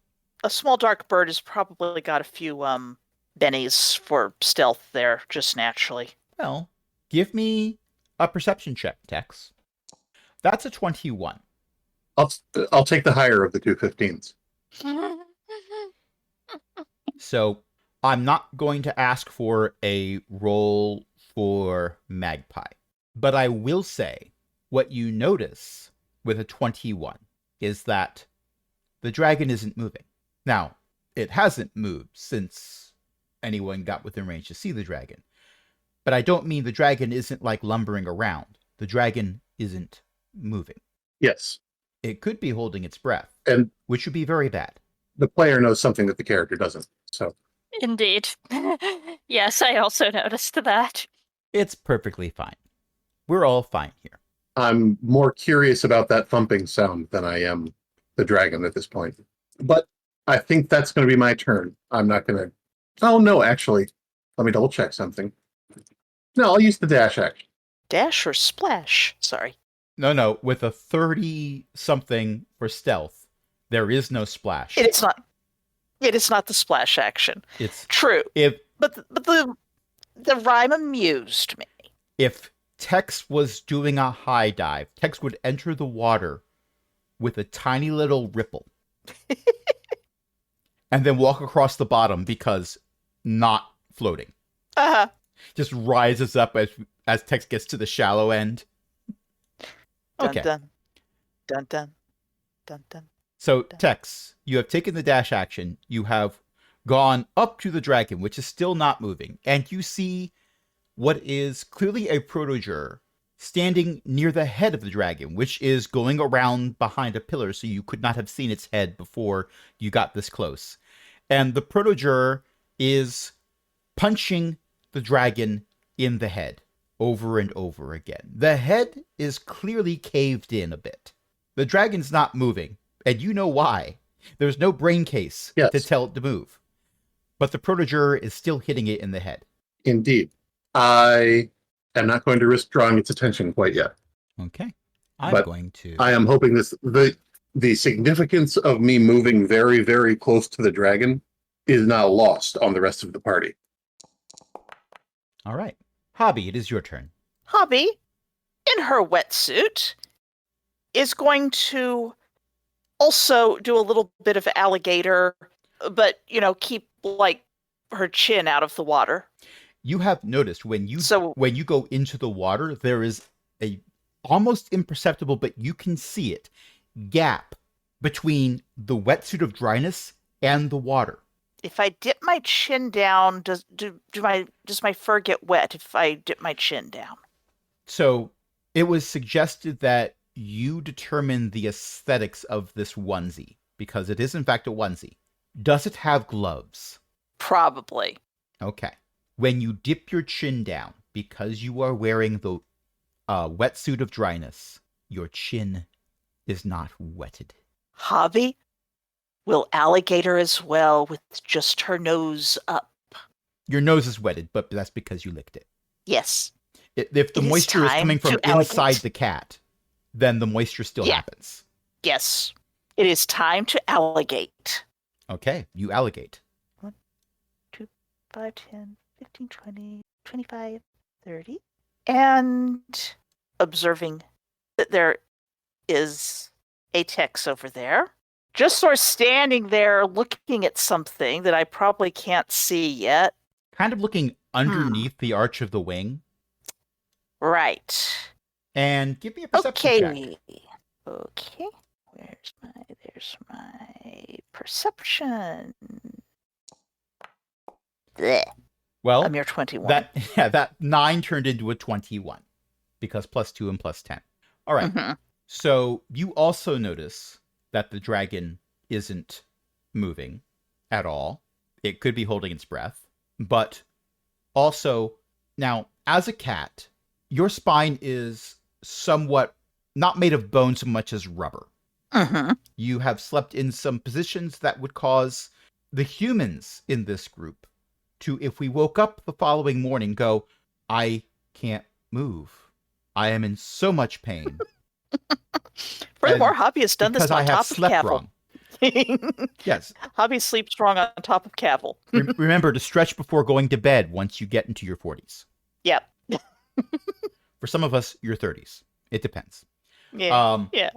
a small dark bird has probably got a few bennies for stealth there, just naturally. Well, give me a perception check, Tex. That's a 21. I'll take the higher of the two 15s. So I'm not going to ask for a roll for Magpie. But I will say what you notice with a 21 is that the dragon isn't moving. Now, it hasn't moved since anyone got within range to see the dragon. But I don't mean the dragon isn't like lumbering around. The dragon isn't moving. Yes. It could be holding its breath, And which would be very bad. the player knows something that the character doesn't. So Indeed. Yes, I also noticed that. It's perfectly fine. We're all fine here. I'm more curious about that thumping sound than I am the dragon at this point. But I think that's going to be my turn. I'm not going to... Oh, no, actually. Let me double check something. No, I'll use the dash action. Dash or splash? Sorry. No, with a 30-something for stealth, there is no splash. It is not. It is not the splash action. It's True. if But the rhyme amused me. if Tex was doing a high dive, Tex would enter the water with a tiny little ripple and then walk across the bottom because not floating. Uh-huh. Just rises up as Tex gets to the shallow end. Dun, Okay. dun. Dun dun. Dun dun. So, Tex, you have taken the dash action. You have gone up to the dragon, which is still not moving, and you see what is clearly a protogure standing near the head of the dragon, which is going around behind a pillar, so you could not have seen its head before you got this close. And the protogure is punching the dragon in the head over and over again. The head is clearly caved in a bit. The dragon's not moving, and you know why. There's no brain case Yes. to tell it to move. But the protogure is still hitting it in the head. Indeed. I am not going to risk drawing its attention quite yet. Okay. I'm But going to... I am hoping the significance of me moving very, very close to the dragon is now lost on the rest of the party. All right. Hobby, it is your turn. Hobby, in her wetsuit, is going to also do a little bit of alligator, but, keep, her chin out of the water. You have noticed when you So- go into the water, there is a almost imperceptible, but you can see it, gap between the wetsuit of dryness and the water. If I dip my chin down, does my fur get wet if I dip my chin down? So it was suggested that you determine the aesthetics of this onesie, because it is in fact a onesie. Does it have gloves? Probably. Okay. When you dip your chin down, because you are wearing the wetsuit of dryness, your chin is not wetted. Hobby will alligator as well with just her nose up. Your nose is wetted, but that's because you licked it. Yes. If the It is moisture is time coming from to alligate. inside the cat, then the moisture still Yeah. happens. Yes. It is time to alligate. Okay, you alligate. 5, 10, 15, 20, 25, 30. And observing that there is a Tex over there, just sort of standing there looking at something that I probably can't see yet. Kind of looking underneath the arch of the wing. Right. And give me a perception check. Okay. There's my perception. Blech. Well, A mere 21. that 9 turned into a 21 because +2 and +10. All right. Mhm. So you also notice that the dragon isn't moving. at all. It could be holding its breath. But also, now, as a cat, your spine is somewhat not made of bone so much as rubber. Mm-hmm. You have slept in some positions that would cause the humans in this group to, if we woke up the following morning, go, I can't move. I am in so much pain. Furthermore, Hobby has done this Because on I have top of slept Cavil. wrong. Yes. Hobby sleeps wrong on top of Cavil. Remember to stretch before going to bed once you get into your 40s. Yep. For some of us, your 30s. It depends. Yeah. Yeah.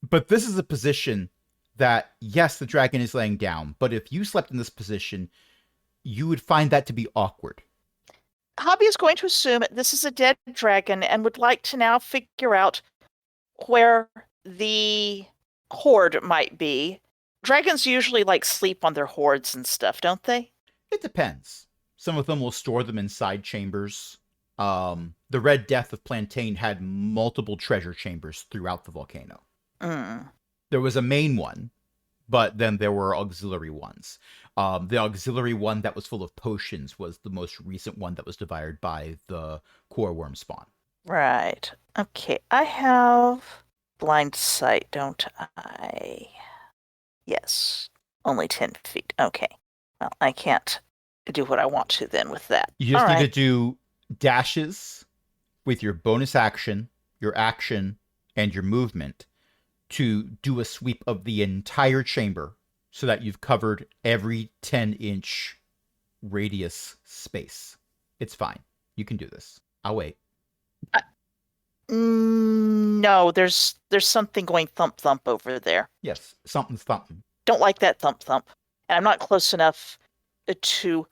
But this is a position that, yes, the dragon is laying down, but if you slept in this position, you would find that to be awkward. Hobby is going to assume this is a dead dragon and would like to now figure out where the hoard might be. Dragons usually sleep on their hoards and stuff, don't they? It depends. Some of them will store them inside chambers. The Red Death of Plantain had multiple treasure chambers throughout the volcano. Mm. There was a main one, but then there were auxiliary ones. The auxiliary one that was full of potions was the most recent one that was devoured by the core worm spawn. Right. Okay, I have blind sight, don't I? Yes. Only 10 feet. Okay. Well, I can't do what I want to then with that. You just All need right. to do dashes with your bonus action, your action, and your movement to do a sweep of the entire chamber so that you've covered every 10-inch radius space. It's fine. You can do this. I'll wait. No, there's something going thump thump over there. Yes, something's thumping. Don't like that thump thump. And I'm not close enough to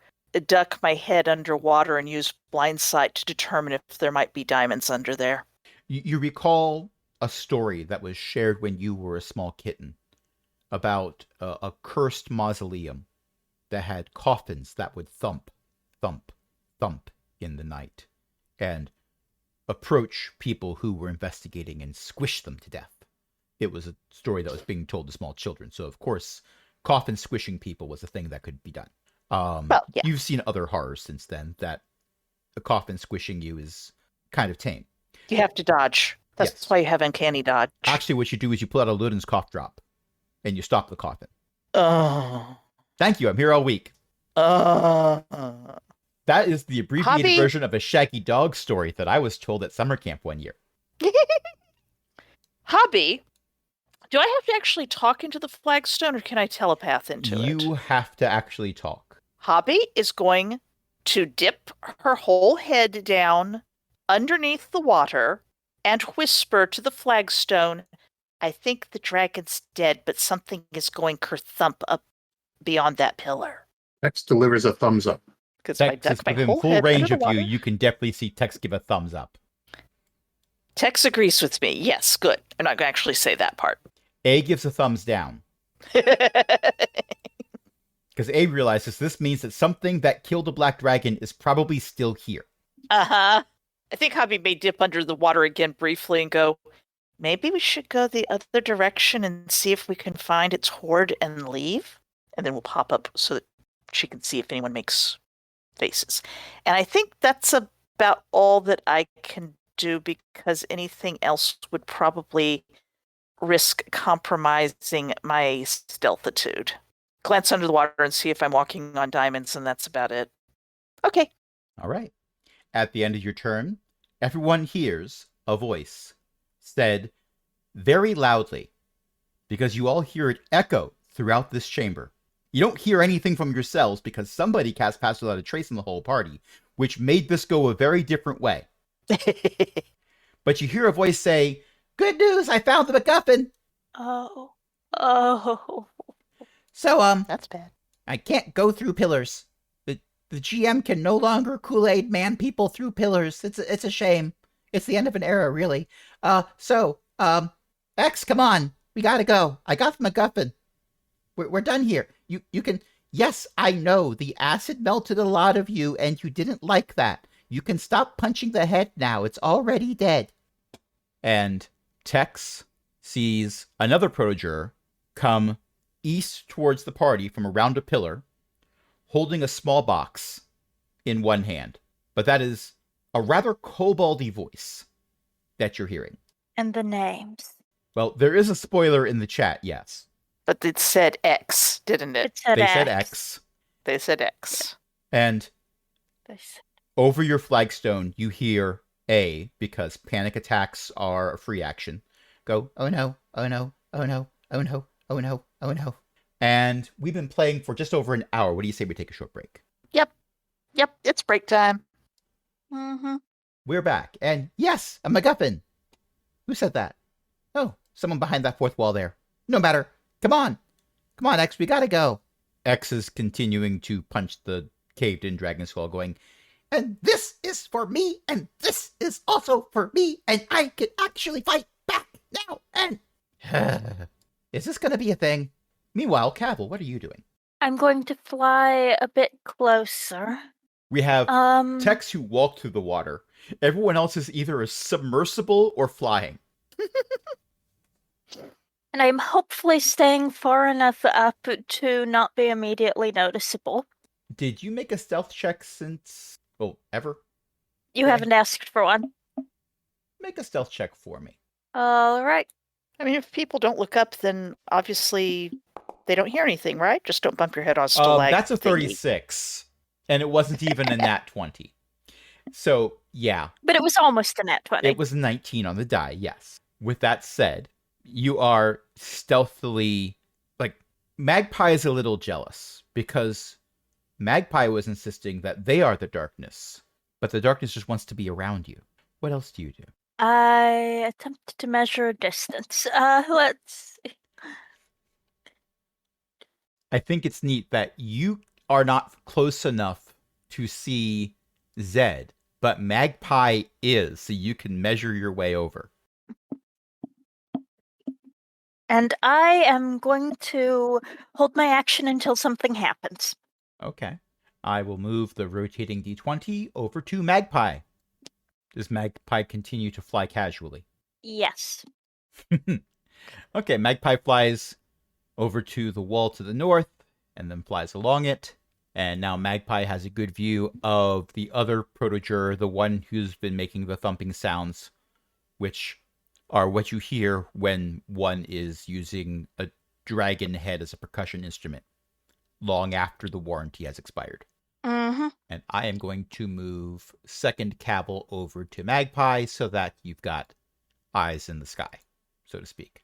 duck my head underwater and use blind sight to determine if there might be diamonds under there. You recall a story that was shared when you were a small kitten about a cursed mausoleum that had coffins that would thump, thump, thump in the night and approach people who were investigating and squish them to death. It was a story that was being told to small children. So, of course, coffin squishing people was a thing that could be done. Well, yeah. You've seen other horrors since then that a coffin squishing you is kind of tame. You have to dodge. That's Yes. why you have uncanny dodge. Actually, what you do is you pull out a Ludin's cough drop and you stop the coffin. Oh. Thank you. I'm here all week. That is the abbreviated Hobby? version of a Shaggy Dog story that I was told at summer camp one year. Hobby, do I have to actually talk into the flagstone or can I telepath into it? You have to actually talk. Hobby is going to dip her whole head down underneath the water and whisper to the flagstone, I think the dragon's dead, but something is going kerthump up beyond that pillar. Tex delivers a thumbs up. Because if I Tex is duck my within whole full head range under of the you. water, You can definitely see Tex give a thumbs up. Tex agrees with me. Yes, good. I'm not going to actually say that part. A gives a thumbs down. Because A realizes this means that something that killed a black dragon is probably still here. Uh-huh. I think Hobby may dip under the water again briefly and go, maybe we should go the other direction and see if we can find its hoard and leave. And then we'll pop up so that she can see if anyone makes faces. And I think that's about all that I can do because anything else would probably risk compromising my stealthitude. Glance under the water and see if I'm walking on diamonds, and that's about it. Okay. All right. At the end of your turn, everyone hears a voice said very loudly, because you all hear it echo throughout this chamber. You don't hear anything from yourselves because somebody cast Pass Without a Trace in the whole party, which made this go a very different way. But you hear a voice say, "Good news, I found the MacGuffin." Oh. So, That's bad. I can't go through pillars. The GM can no longer Kool-Aid man people through pillars. It's a shame. It's the end of an era, really. X, come on. We gotta go. I got the MacGuffin. We're done here. You can... Yes, I know. The acid melted a lot of you, and you didn't like that. You can stop punching the head now. It's already dead. And Tex sees another protogeur come east towards the party from around a pillar, holding a small box in one hand. But that is a rather koboldy voice that you're hearing. And the names. Well, there is a spoiler in the chat, yes. But it said X, didn't it? It said They X. said X. They said X. And They said- over your flagstone, you hear A, because panic attacks are a free action. Go, oh no, oh no, oh no, oh no, oh no, oh no. And we've been playing for just over an hour. What do you say we take a short break? Yep, it's break time. Mhm. We're back. And yes, a MacGuffin. Who said that? Oh, someone behind that fourth wall there. No matter. Come on. Come on, X, we gotta go. X is continuing to punch the caved-in dragon skull, going, and this is for me, and this is also for me, and I can actually fight back now, and... Is this gonna be a thing? Meanwhile, Cavil, what are you doing? I'm going to fly a bit closer. We have Um, Tex who walked through the water. Everyone else is either a submersible or flying. and I'm hopefully staying far enough up to not be immediately noticeable. Did you make a stealth check since... Oh, ever? You Okay. haven't asked for one. Make a stealth check for me. All right. I mean, if people don't look up, then obviously they don't hear anything, right? Just don't bump your head on stalag. That's a thingy. 36. And it wasn't even a nat 20. So, yeah. But it was almost a nat 20. It was 19 on the die, yes. With that said, you are stealthily... Like, Magpie is a little jealous, because Magpie was insisting that they are the darkness, but the darkness just wants to be around you. What else do you do? I attempted to measure distance. Let's see. I think it's neat that you are not close enough to see Zed, but Magpie is, so you can measure your way over. And I am going to hold my action until something happens. Okay. I will move the rotating d20 over to Magpie. Does Magpie continue to fly casually? Yes. Okay, Magpie flies over to the wall to the north, and then flies along it. And now Magpie has a good view of the other protogeur, the one who's been making the thumping sounds, which are what you hear when one is using a dragon head as a percussion instrument, long after the warranty has expired. Mm-hmm. And I am going to move second Cavil over to Magpie so that you've got eyes in the sky, so to speak.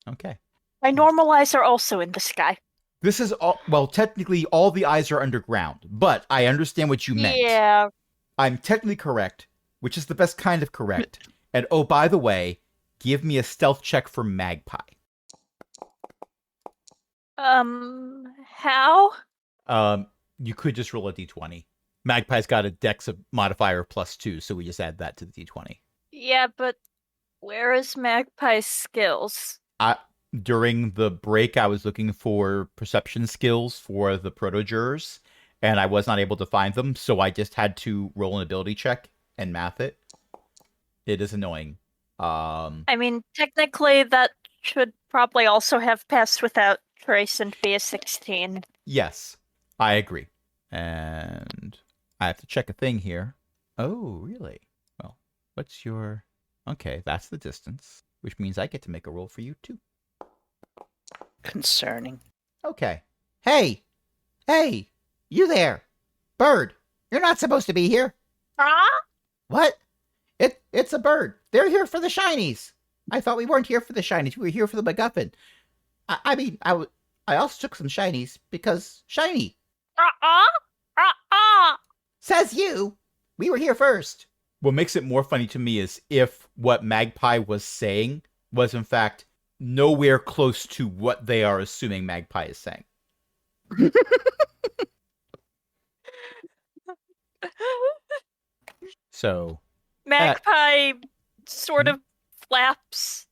Okay. My normal eyes are also in the sky. This is all, well, technically all the eyes are underground, but I understand what you meant. Yeah. I'm technically correct, which is the best kind of correct. And oh, by the way, give me a stealth check for Magpie. How? You could just roll a d20. Magpie's got a dex modifier of +2, so we just add that to the d20. Yeah, but where is Magpie's skills? During the break, I was looking for perception skills for the proto-jurors, and I was not able to find them, so I just had to roll an ability check and math it. It is annoying. I mean, technically that should probably also have passed without trace and be a 16. Yes, I agree. And I have to check a thing here. Oh, really? Well, what's your... Okay, that's the distance, which means I get to make a roll for you, too. Concerning. Okay. Hey! Hey! You there! Bird! You're not supposed to be here! Ah? What? It's a bird. They're here for the shinies. I thought we weren't here for the shinies. We were here for the MacGuffin. I also took some shinies because shiny. Says you. We were here first. What makes it more funny to me is if what Magpie was saying was in fact nowhere close to what they are assuming Magpie is saying. So Magpie sort of flaps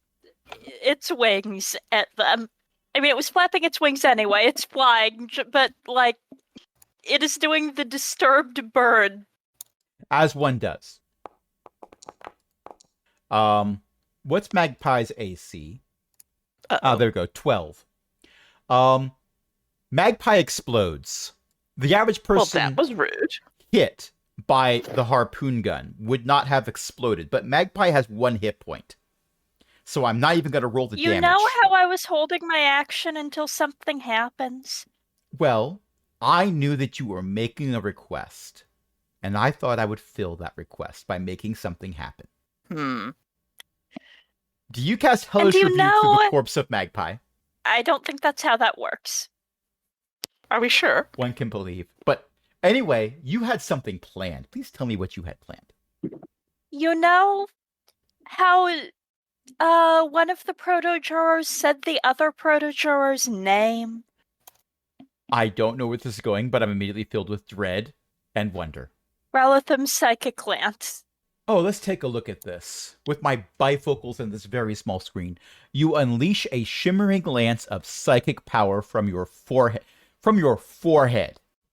its wings at them. I mean, it was flapping its wings anyway. It's flying, but, like, it is doing the disturbed bird. as one does. What's Magpie's AC? Uh-oh. There we go, 12. Magpie explodes. The average Well, person that was rude. hit by the harpoon gun would not have exploded, but Magpie has 1 hit point. So I'm not even going to roll the You damage. know how I was holding my action until something happens? Well, I knew that you were making a request, and I thought I would fill that request by making something happen. Do you cast Hellish you Rebuke through know- the corpse of Magpie? I don't think that's how that works. Are we sure? One can believe. But anyway, you had something planned. Please tell me what you had planned. You know how one of the proto-jurors said the other proto-juror's name? I don't know where this is going, but I'm immediately filled with dread and wonder. Relatham Psychic Lance. Oh, let's take a look at this. With my bifocals and this very small screen, you unleash a shimmering lance of psychic power from your forehead.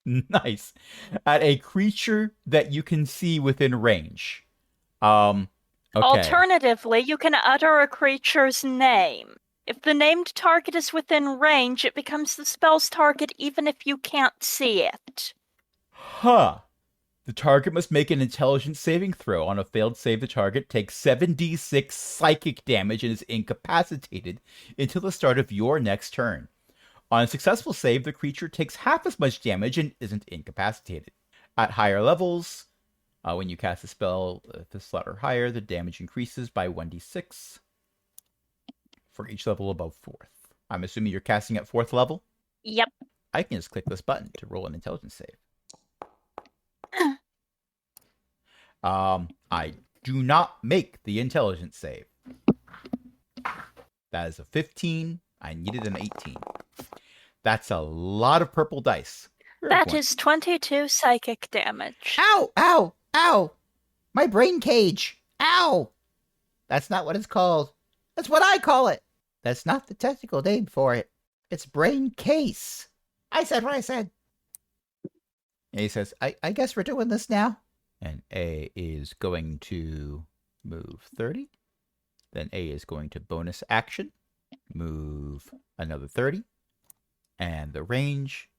Nice. At a creature that you can see within range. Okay. Alternatively, you can utter a creature's name. If the named target is within range, it becomes the spell's target even if you can't see it. Huh. The target must make an intelligence saving throw. On a failed save, the target takes 7d6 psychic damage and is incapacitated until the start of your next turn. On a successful save, the creature takes half as much damage and isn't incapacitated. At higher levels, when you cast a spell this slot or higher, the damage increases by 1d6 for each level above 4th. I'm assuming you're casting at 4th level? Yep. I can just click this button to roll an intelligence save. I do not make the intelligence save. That is a 15. I needed an 18. That's a lot of purple dice. That is 22 psychic damage. Ow! Ow! Ow! My brain cage! Ow! That's not what it's called. That's what I call it. That's not the technical name for it. It's brain case. I said what I said. And he says, I guess we're doing this now. And A is going to move 30. Then A is going to bonus action. Move another 30. And the range.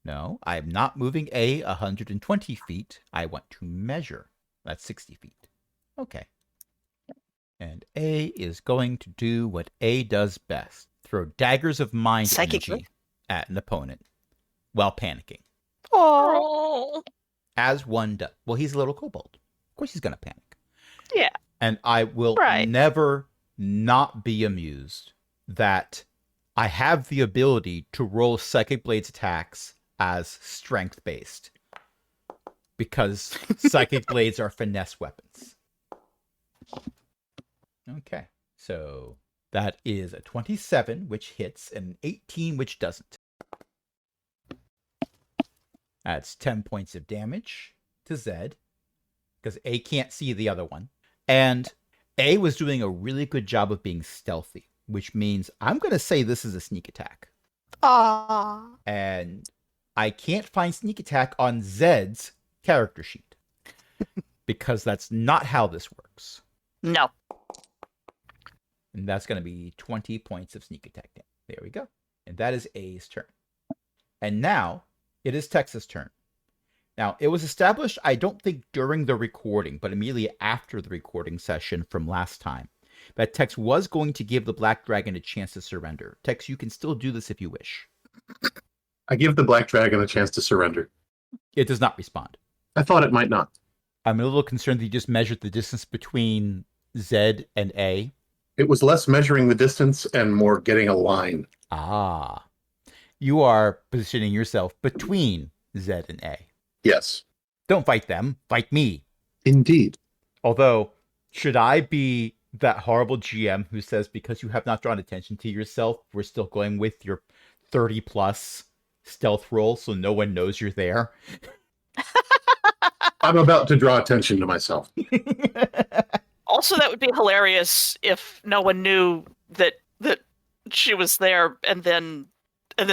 No, I'm not moving A 120 feet. I want to measure. That's 60 feet. Okay. And A is going to do what A does best. Throw daggers of mind Psychic energy at an opponent while panicking. Oh. As one does. Well, he's a little kobold. Of course he's going to panic. Yeah. And I will never not be amused that I have the ability to roll Psychic Blade's attacks as strength-based. Because Psychic Blades are finesse weapons. Okay. So that is a 27, which hits, and an 18, which doesn't. That's 10 points of damage to Zed, because A can't see the other one. And A was doing a really good job of being stealthy, which means I'm going to say this is a sneak attack. Aww. And I can't find sneak attack on Zed's character sheet, because that's not how this works. No. And that's going to be 20 points of sneak attack damage. There we go. And that is A's turn. And now it is Tex's turn. Now, it was established, I don't think during the recording, but immediately after the recording session from last time, that Tex was going to give the Black Dragon a chance to surrender. Tex, you can still do this if you wish. I give the Black Dragon a chance to surrender. It does not respond. I thought it might not. I'm a little concerned that you just measured the distance between Zed and A. It was less measuring the distance and more getting a line. Ah. You are positioning yourself between Zed and A. Yes. Don't fight them. Fight me. Indeed. Although, should I be that horrible GM who says because you have not drawn attention to yourself, we're still going with your 30 plus stealth roll so no one knows you're there? I'm about to draw attention to myself. Also, that would be hilarious if no one knew that she was there, and then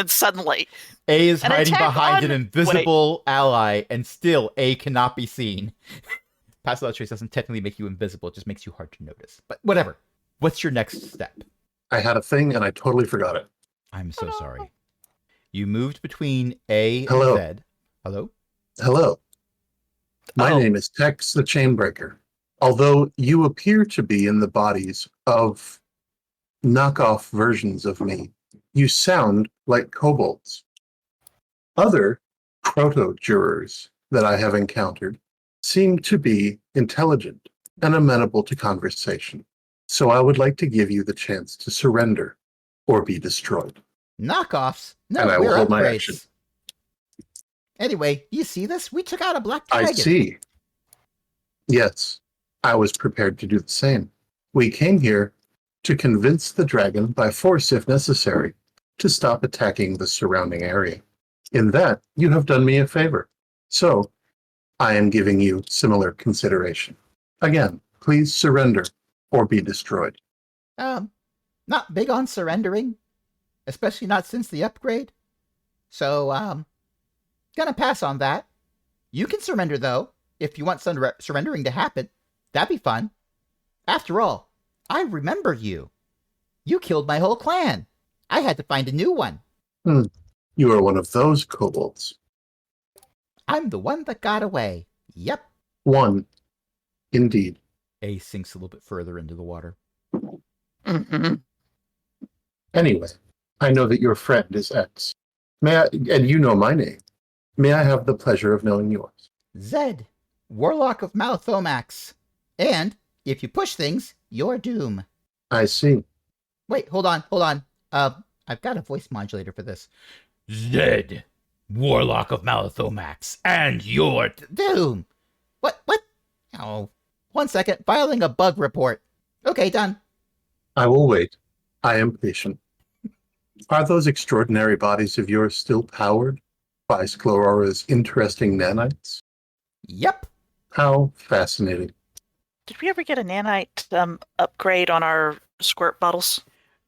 suddenly A is An hiding attack behind on- an invisible ally, and still A cannot be seen. Pass without trace doesn't technically make you invisible, it just makes you hard to notice. But whatever. What's your next step? I had a thing and I totally forgot it. I'm so sorry. You moved between A Hello. and Z. Hello? Hello. My Oh. name is Tex the Chainbreaker. Although you appear to be in the bodies of knockoff versions of me, you sound like kobolds. Other proto-jurors that I have encountered seem to be intelligent and amenable to conversation. So I would like to give you the chance to surrender or be destroyed. Knockoffs? No, And I will we're hold my action. upgrades. Anyway, you see this? We took out a black I dragon. see. Yes, I was prepared to do the same. We came here to convince the dragon by force if necessary to stop attacking the surrounding area. In that, you have done me a favor. So, I am giving you similar consideration. Again, please surrender or be destroyed. Not big on surrendering, especially not since the upgrade. So, gonna pass on that. You can surrender, though, if you want surrendering to happen. That'd be fun. After all, I remember you. You killed my whole clan. I had to find a new one. You are one of those kobolds. I'm the one that got away. Yep. One, indeed. A sinks a little bit further into the water. Mm-hmm. Anyway, I know that your friend is X. And you know my name. May I have the pleasure of knowing yours? Zed, Warlock of Malathomax. And, if you push things, you're doom. I see. Wait, hold on. I've got a voice modulator for this. Zed, Warlock of Malathomax, and you're doom. What? Oh, 1 second. Filing a bug report. Okay, done. I will wait. I am patient. Are those extraordinary bodies of yours still powered by Sclerora's interesting nanites? Yep. How fascinating. Did we ever get a nanite upgrade on our squirt bottles?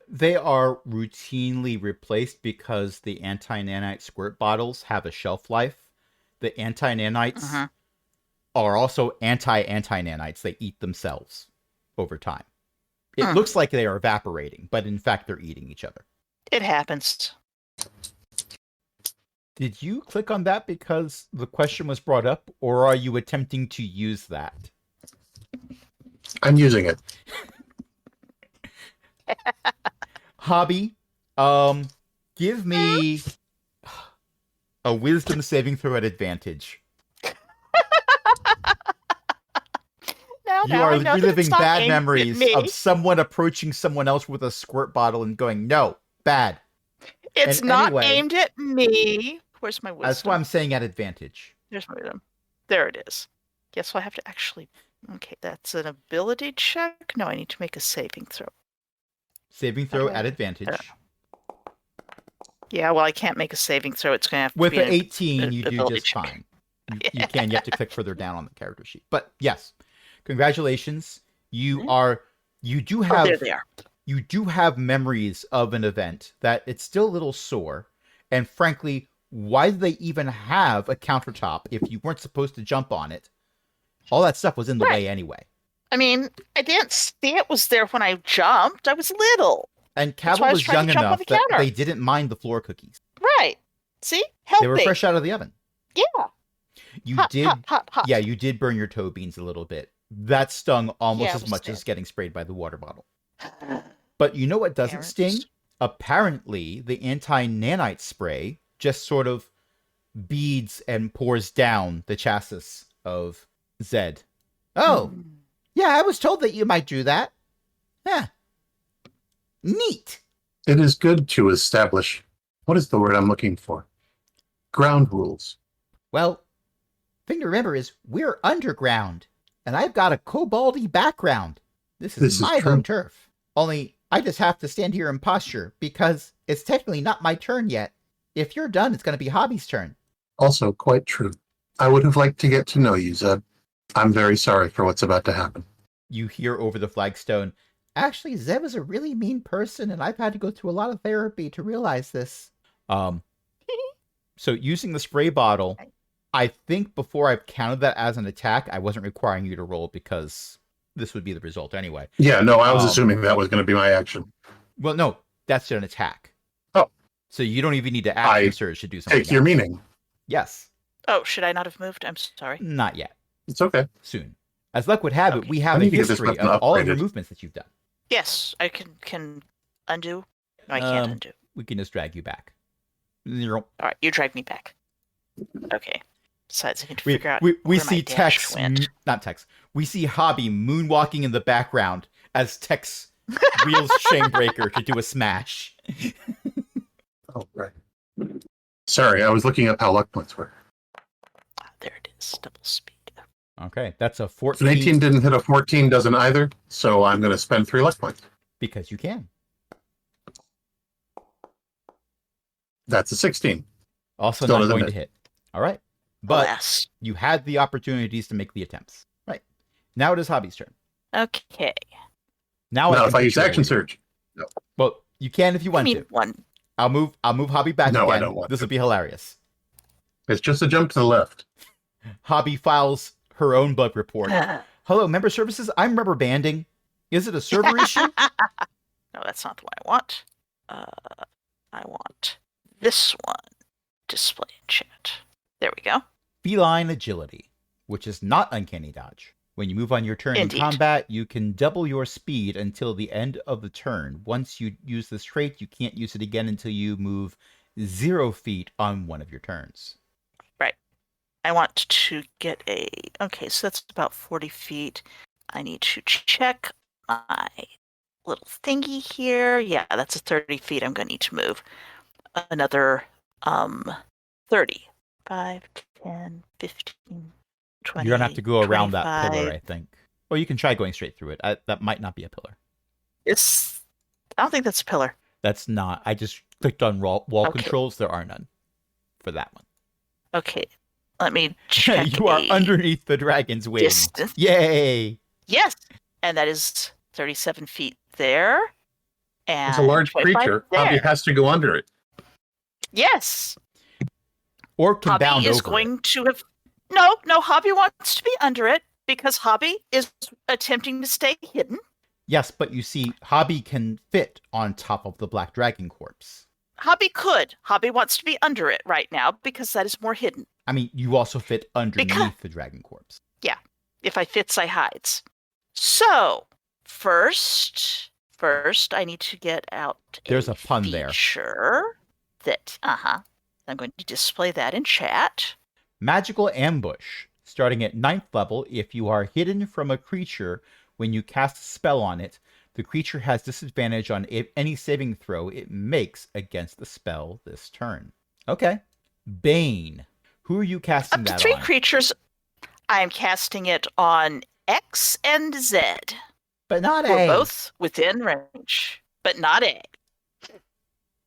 They are routinely replaced because the anti-nanite squirt bottles have a shelf life. The anti-nanites are also anti-nanites. They eat themselves over time. It looks like they are evaporating, but in fact they're eating each other. It happens. Did you click on that because the question was brought up, or are you attempting to use that? I'm using it. Hobby, give me a wisdom saving throw at advantage. You are reliving bad memories of someone approaching someone else with a squirt bottle and going, no, bad. It's And not anyway, aimed at me. Where's my wisdom? That's why I'm saying at advantage. There's my wisdom. There it is. Yes, so I have to actually... Okay, that's an ability check. No, I need to make a saving throw. Saving throw at advantage. Yeah, well, I can't make a saving throw. It's going to have to With be an 18, you do ability just check. fine. You can. You have to click further down on the character sheet. But yes, congratulations. You do have... there they are. You do have memories of an event that it's still a little sore. And frankly, why do they even have a countertop if you weren't supposed to jump on it? All that stuff was in the way anyway. I mean, I didn't see it was there when I jumped. I was little. And That's why Cabell I was was trying young to jump on enough the that counter. they didn't mind the floor cookies. Right. See? Help They were me. fresh out of the oven. Yeah. You Hot, did, hot. yeah, you did burn your toe beans a little bit. That stung almost Yeah, it as was much bad. as getting sprayed by the water bottle. But you know what doesn't Parents. sting? Apparently, the anti-nanite spray just sort of beads and pours down the chassis of Zed. Oh, yeah, I was told that you might do that. Huh. Neat. It is good to establish, what is the word I'm looking for? Ground rules. Well, thing to remember is we're underground, and I've got a koboldy background. This is my true. home turf. Only I just have to stand here and posture because it's technically not my turn yet. If you're done, it's going to be Hobby's turn. Also quite true. I would have liked to get to know you, Zed. I'm very sorry for what's about to happen. You hear over the flagstone, actually, Zeb is a really mean person, and I've had to go through a lot of therapy to realize this. So using the spray bottle, I think before I've counted that as an attack, I wasn't requiring you to roll because this would be the result anyway. Yeah, no, I was assuming that was going to be my action. Well, no, that's an attack. Oh, So you don't even need to action I surge to do something. take your else. meaning. Yes. Oh, should I not have moved? I'm sorry. Not yet. It's okay. Soon. As luck would have it, Okay. we I have a need to get this history weapon of all of your upgraded. movements that you've done. Yes, I can undo. No, I can't undo. We can just drag you back. All right, you drag me back. Okay. Besides, I need to We, figure out we where see my dash Tex, went. not Tex. We see Hobby moonwalking in the background as Tex wheels Shamebreaker to do a smash. Oh, right. Sorry, I was looking up how luck points were. Ah, there it is. Double speed. Okay, that's a If 14 an 18 didn't hit, a 14 doesn't either, so I'm going to spend 3 luck points. because you can. That's a 16. Also Still not doesn't going to hit. hit. All right. But Alas. you had the opportunities to make the attempts. Right. Now it is Hobby's turn. Okay. Now Now, can if I put use you action over here. surge, Well, you can if you I want mean, to. one. I'll move Hobby back No, I again. don't want This to. will be hilarious. it's just a jump to the left. Hobby files her own bug report. Hello, member services. I'm rubber banding. Is it a server issue? No, that's not the one I want. I want this one. Display in chat. There we go. Feline agility, which is not uncanny dodge. When you move on your turn Indeed. in combat, you can double your speed until the end of the turn. Once you use this trait, you can't use it again until you move 0 feet on one of your turns. Right. I want to get a... Okay, so that's about 40 feet. I need to check my little thingy here. Yeah, that's a 30 feet. I'm going to need to move another 30. 5, 10, 15, 20, You're going to have to go around that pillar, 25. I think. Or you can try going straight through it. That might not be a pillar. I don't think that's a pillar. That's not. I just clicked on wall Okay. controls. There are none for that one. Okay, let me check. You are a underneath the dragon's wing. distance. Yay! Yes, and that is 37 feet there. And It's a large 25 creature. there. Hobby has to go under it. Yes, Or can bound Hobby is over going to have. No, Hobby wants to be under it because Hobby is attempting to stay hidden. Yes, but you see, Hobby can fit on top of the black dragon corpse. Hobby could. Hobby wants to be under it right now because that is more hidden. I mean, you also fit underneath the dragon corpse. If I fits, I hides. So first, I need to get out. There's a pun there. Feature that. I'm going to display that in chat. Magical ambush. Starting at 9th level, if you are hidden from a creature when you cast a spell on it, the creature has disadvantage on any saving throw it makes against the spell this turn. Okay. Bane. Who are you casting Up to that 3 on? creatures. I am casting it on X and Z. But not Who are A. both within range, but not A.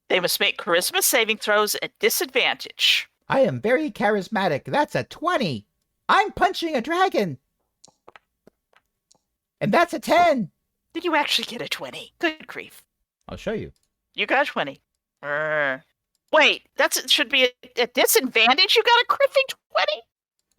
They must make charisma saving throws at disadvantage. I am very charismatic. That's a 20. I'm punching a dragon. And that's a 10. Did you actually get a 20? Good grief. I'll show you. You got a 20. Wait, it should be a disadvantage? You got a cripping 20?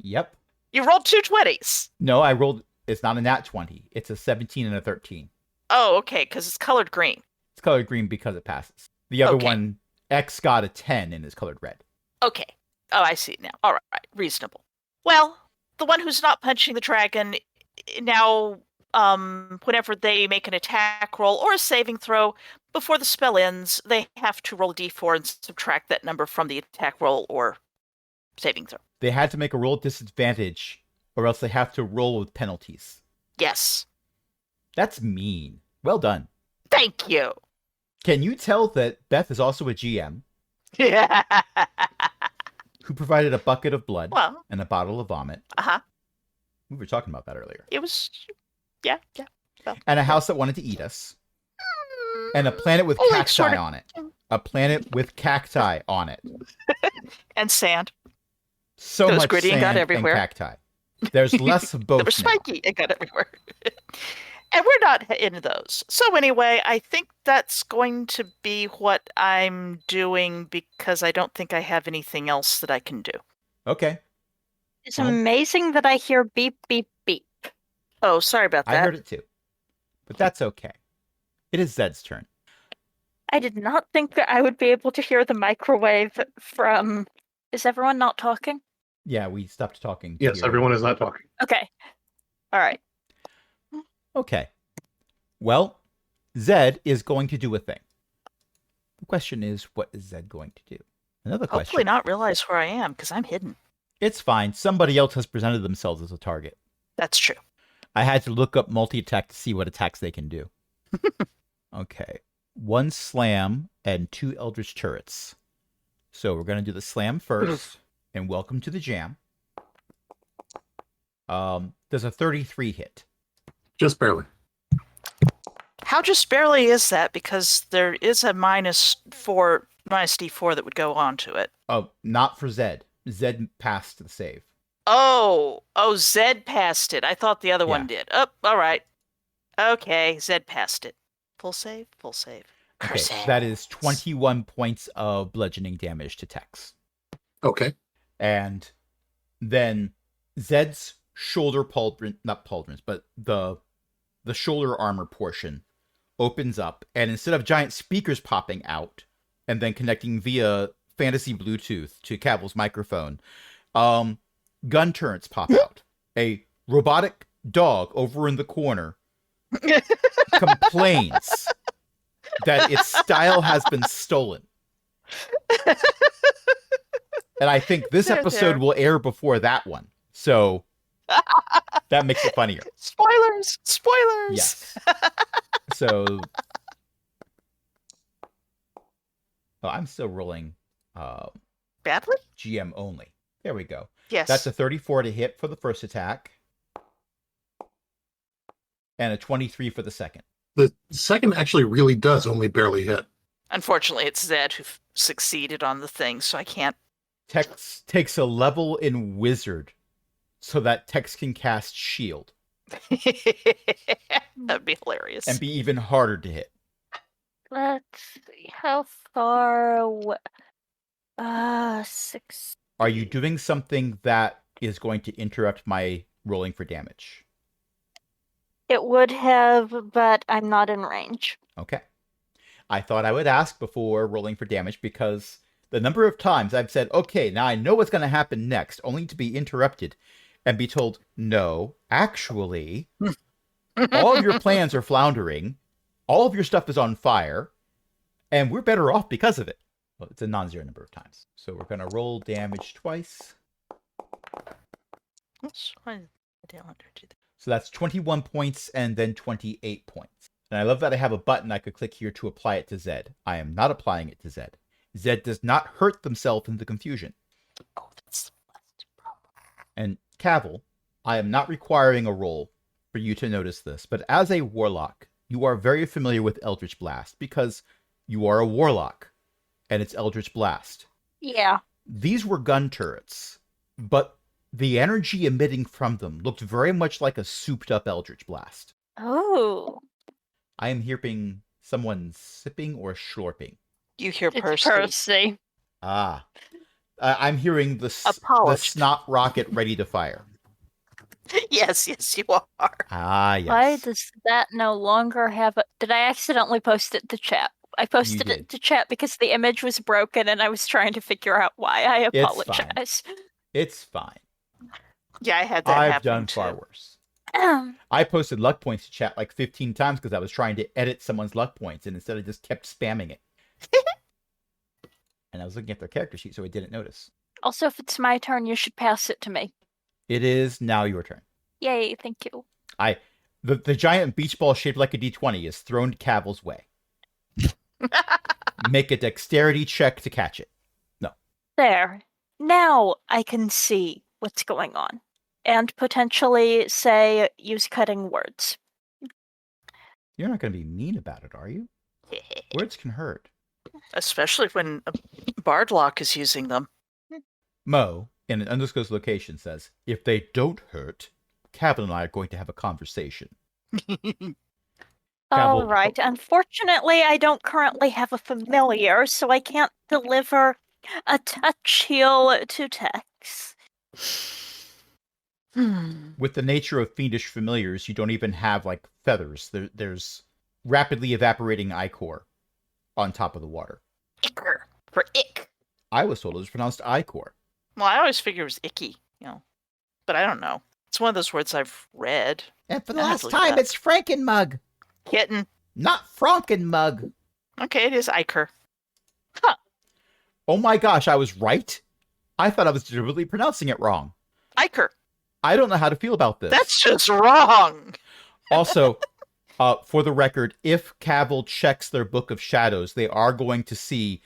Yep. You rolled 2 20s. No, I rolled. It's not a nat 20. It's a 17 and a 13. Oh, okay, because it's colored green. It's colored green because it passes. The other Okay. one, X got a 10 and is colored red. Okay. Oh, I see now. All right, reasonable. Well, the one who's not punching the dragon now, whenever they make an attack roll or a saving throw before the spell ends, they have to roll a d4 and subtract that number from the attack roll or saving throw. They had to make a roll disadvantage, or else they have to roll with penalties. Yes. That's mean. Well done. Thank you. Can you tell that Beth is also a GM Yeah. who provided a bucket of blood Well, and a bottle of vomit? We were talking about that earlier. it was. Yeah. And a house that wanted to eat us. And a planet with Only cacti sort of- on it. A planet with cacti on it. And sand. So It was much gritty and sand got everywhere. and cacti. There's less of both They were now. spiky. It got everywhere. And we're not into those. So anyway, I think that's going to be what I'm doing because I don't think I have anything else that I can do. Okay. It's Well- amazing that I hear beep, beep, beep. Oh, sorry about I that. heard it too. But that's okay. It is Zed's turn. I did not think that I would be able to hear the microwave from... Is everyone not talking? Yeah, we stopped talking. To Yes, hear everyone is not talking. Okay. All right. Okay. Well, Zed is going to do a thing. The question is, what is Zed going to do? Another question. Hopefully not realize where I am, because I'm hidden. It's fine. Somebody else has presented themselves as a target. That's true. I had to look up multi-attack to see what attacks they can do. Okay. 1 slam and 2 eldritch turrets. So we're going to do the slam first. And welcome to the jam. Does a 33 hit? Just barely. How just barely is that? Because there is a minus D4 that would go on to it. Oh, not for Zed. Zed passed the save. Oh, Zed passed it. I thought the other Yeah. one did. Oh, all right. Okay, Zed passed it. Full save, full save. Okay, Curses. that is 21 points of bludgeoning damage to Tex. Okay. And then Zed's shoulder pauldron, not pauldrons, but the shoulder armor portion opens up, and instead of giant speakers popping out and then connecting via fantasy Bluetooth to Cavil's microphone, gun turrets pop out. A robotic dog over in the corner complains that its style has been stolen. And I think this There, episode there. will air before that one. So that makes it funnier. Spoilers! Yes. So I'm still rolling Badly? GM only. There we go. Yes. That's a 34 to hit for the first attack. And a 23 for the second. The second actually really does only barely hit. Unfortunately, it's Zed who succeeded on the thing, so I can't. Tex takes a level in Wizard so that Tex can cast Shield That'd be hilarious. and be even harder to hit. Let's see. How far away? 6. Are you doing something that is going to interrupt my rolling for damage? It would have, but I'm not in range. Okay. I thought I would ask before rolling for damage because the number of times I've said, okay, now I know what's going to happen next, only to be interrupted and be told, no, actually, all of your plans are floundering, all of your stuff is on fire, and we're better off because of it. Well, it's a non-zero number of times. So we're going to roll damage twice. Oops, why did I want to do that? So that's 21 points and then 28 points. And I love that I have a button I could click here to apply it to Zed. I am not applying it to Zed. Zed does not hurt themselves in the confusion. Oh, that's the last problem. And Cavil, I am not requiring a roll for you to notice this, but as a warlock, you are very familiar with Eldritch Blast because you are a warlock and it's Eldritch Blast. Yeah. These were gun turrets, but the energy emitting from them looked very much like a souped up Eldritch Blast. Oh. I am hearing someone sipping or slurping. You hear It's Percy. Percy. Ah. I'm hearing the Polished. snot rocket ready to fire. Yes, you are. Ah, yes. Why does that no longer have a... Did I accidentally post it to chat? I posted did. it to chat because the image was broken and I was trying to figure out why. I It's fine. apologize. It's fine. Yeah, I had that I've happen done too. far worse. I posted luck points to chat like 15 times because I was trying to edit someone's luck points, and instead I just kept spamming it. And I was looking at their character sheet, so I didn't notice. Also, if it's my turn, you should pass it to me. It is now your turn. Yay, thank you. The giant beach ball shaped like a D20 is thrown Cavil's way. Make a dexterity check to catch it. No. There. Now I can see what's going on. And potentially say, use cutting words. You're not going to be mean about it, are you? Words can hurt. Especially when a Bardlock is using them. Mo, in an undisclosed location, says, if they don't hurt, Cavil and I are going to have a conversation. All Cavil- right. Unfortunately, I don't currently have a familiar, so I can't deliver a touch heal to Tex. With the nature of fiendish familiars, you don't even have, like, feathers. There's rapidly evaporating ichor on top of the water. Ichor. For ick. I was told it was pronounced Icor. Well, I always figured it was icky, but I don't know. It's one of those words I've read. And for the I have last to look time, it up. it's Frankenmug, Kitten. not Frankenmug. Okay, it is Ichor. Oh my gosh, I was right? I thought I was deliberately pronouncing it wrong. Ichor. I don't know how to feel about this. That's just wrong. Also, for the record, if Cavil checks their Book of Shadows, they are going to see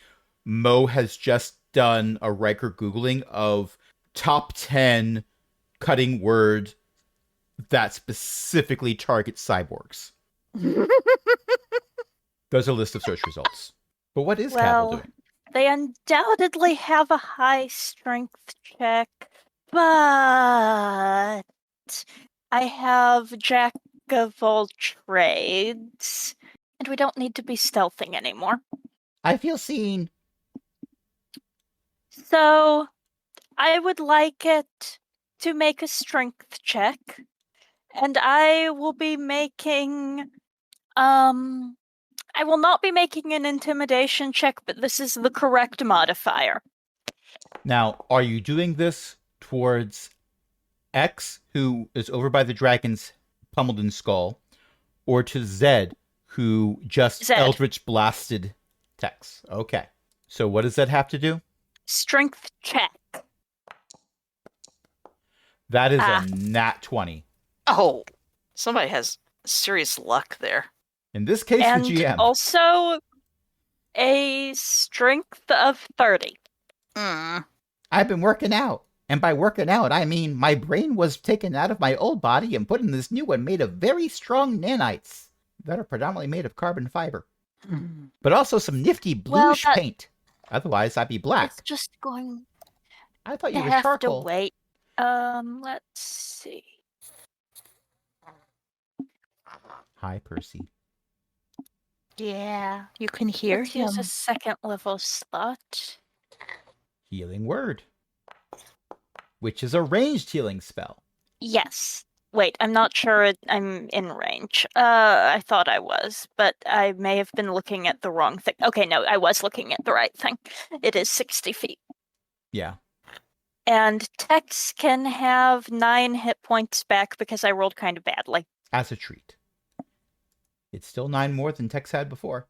Mo has just done a record Googling of top 10 cutting word that specifically targets cyborgs. There's a list of search results. But what is Cavil doing? They undoubtedly have a high strength check, but I have Jack of all trades, and we don't need to be stealthing anymore. I feel seen. So, I would like it to make a strength check, and I will be making, I will not be making an intimidation check, but this is the correct modifier. Now, are you doing this towards X, who is over by the dragon's pummeled in skull, or to Zed, who just Zed. Eldritch blasted Tex? Okay. So what does Zed have to do? Strength check. That is a nat 20. Oh, somebody has serious luck there. In this case, And the GM. also a strength of 30. I've been working out. And by working out, I mean my brain was taken out of my old body and put in this new one made of very strong nanites that are predominantly made of carbon fiber. But also some nifty bluish paint. Otherwise, I'd be black. It's just going I thought to you were have charcoal. to wait. Let's see. Hi, Percy. Yeah, you can hear Let's him. use a second level slot. Healing word. Which is a ranged healing spell. Yes. Wait, I'm not sure I'm in range. I thought I was, but I may have been looking at the wrong thing. Okay, no, I was looking at the right thing. It is 60 feet. Yeah. And Tex can have 9 hit points back because I rolled kind of badly. As a treat. It's still 9 more than Tex had before.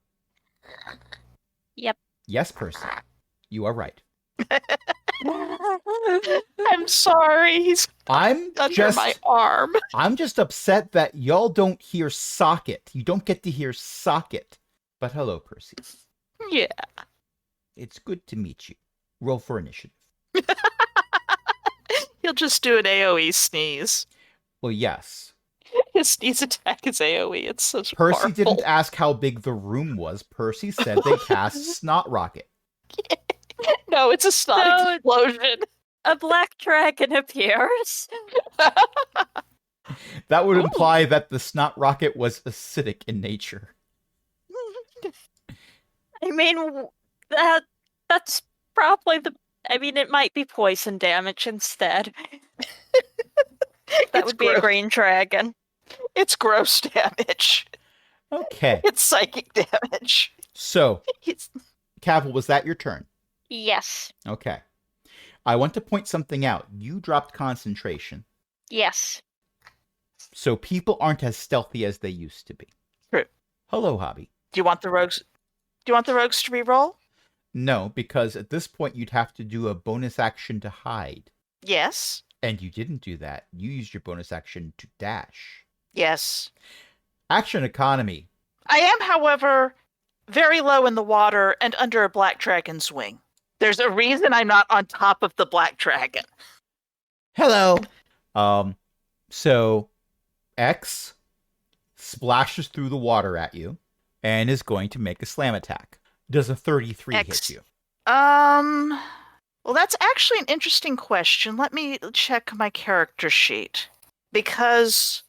Yep. Yes, Percy. You are right. I'm sorry, he's I'm under just my arm. I'm just upset that y'all don't hear socket. You don't get to hear socket. But hello, Percy. Yeah. It's good to meet you. Roll for initiative. He'll just do an AoE sneeze. Well, yes. His sneeze attack is AoE. It's so Percy powerful. didn't ask how big the room was. Percy said they cast Snot Rocket. No, it's a snot So- explosion. A black dragon appears. That would Oh. imply that the Snot Rocket was acidic in nature. I mean, that's probably it might be poison damage instead. That It's would be a gross. green dragon. It's gross damage. Okay. It's psychic damage. So, It's... Cavil, was that your turn? Yes. Okay. I want to point something out. You dropped concentration. Yes. So people aren't as stealthy as they used to be. True. Hello, Hobby. Do you want the rogues? Do you want the rogues to re-roll? No, because at this point you'd have to do a bonus action to hide. Yes. And you didn't do that. You used your bonus action to dash. Yes. Action economy. I am, however, very low in the water and under a black dragon's wing. There's a reason I'm not on top of the black dragon. Hello. So X splashes through the water at you and is going to make a slam attack. Does a 33 X. hit you? Well, that's actually an interesting question. Let me check my character sheet. Because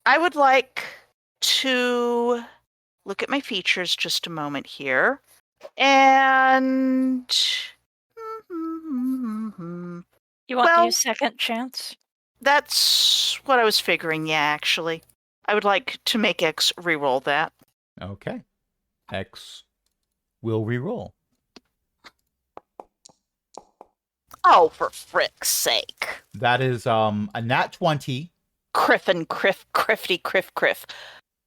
I would like to look at my features just a moment here. And... You want to Well- use second chance? That's what I was figuring, yeah, actually. I would like to make X re-roll that. Okay. X will re-roll. Oh, for frick's sake. That is a nat 20. Criff.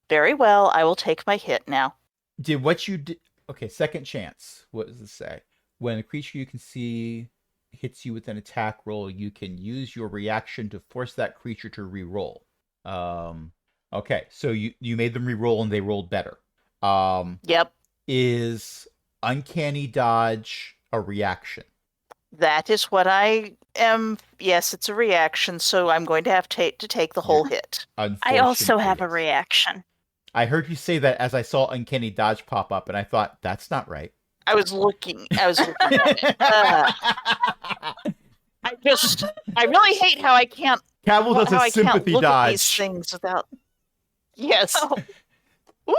Very well, I will take my hit now. Did what you did. Okay, second chance. What does it say? When a creature you can see hits you with an attack roll, you can use your reaction to force that creature to re-roll. Okay, so you made them re-roll and they rolled better. Yep, Is uncanny dodge a reaction? that is what I am. Yes, it's a reaction, so I'm going to have to take the whole hit. I also have a Unfortunately, yes. reaction. I heard you say that as I saw uncanny dodge pop up, and I thought that's not right. I was looking at it. I really hate how I can't. Cavill does how a I can't sympathy look at these dodge. things without. Yes. Oh,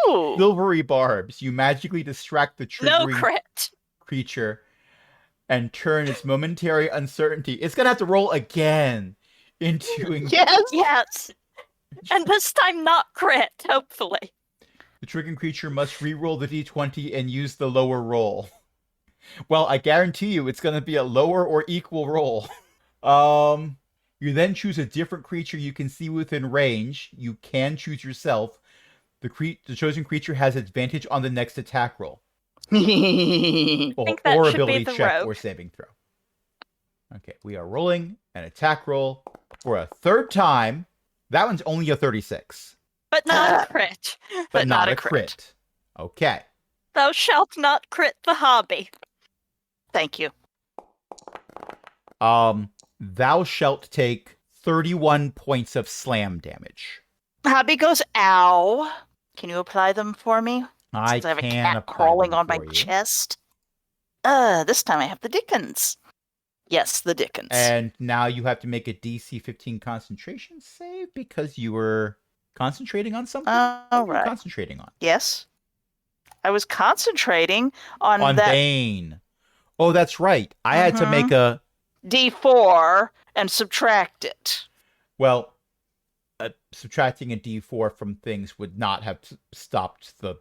Ooh. Silvery barbs. You magically distract the no triggering crit. creature and turn its momentary uncertainty. It's gonna have to roll again into Yes. Yes. And this time not crit, hopefully. The triggering creature must re-roll the d20 and use the lower roll. Well, I guarantee you it's gonna be a lower or equal roll. You then choose a different creature you can see within range. You can choose yourself. The chosen creature has advantage on the next attack roll. I think that Or should be ability the check rogue. or saving throw. Okay, we are rolling an attack roll for a third time. That one's only a 36, But not a crit. but not a crit. Okay. Thou shalt not crit the hobby. Thank you. Thou shalt take 31 points of slam damage. Hobby goes, ow. Can you apply them for me? I Since I have a can cat apply crawling them on my for you. chest. This time I have the Dickens. Yes, the Dickens. And now you have to make a DC 15 concentration save because you were concentrating on something? What All were you right. concentrating on? Yes. I was concentrating on that Bane. Oh, that's right. I had to make a... D4 and subtract it. Well, subtracting a D4 from things would not have stopped the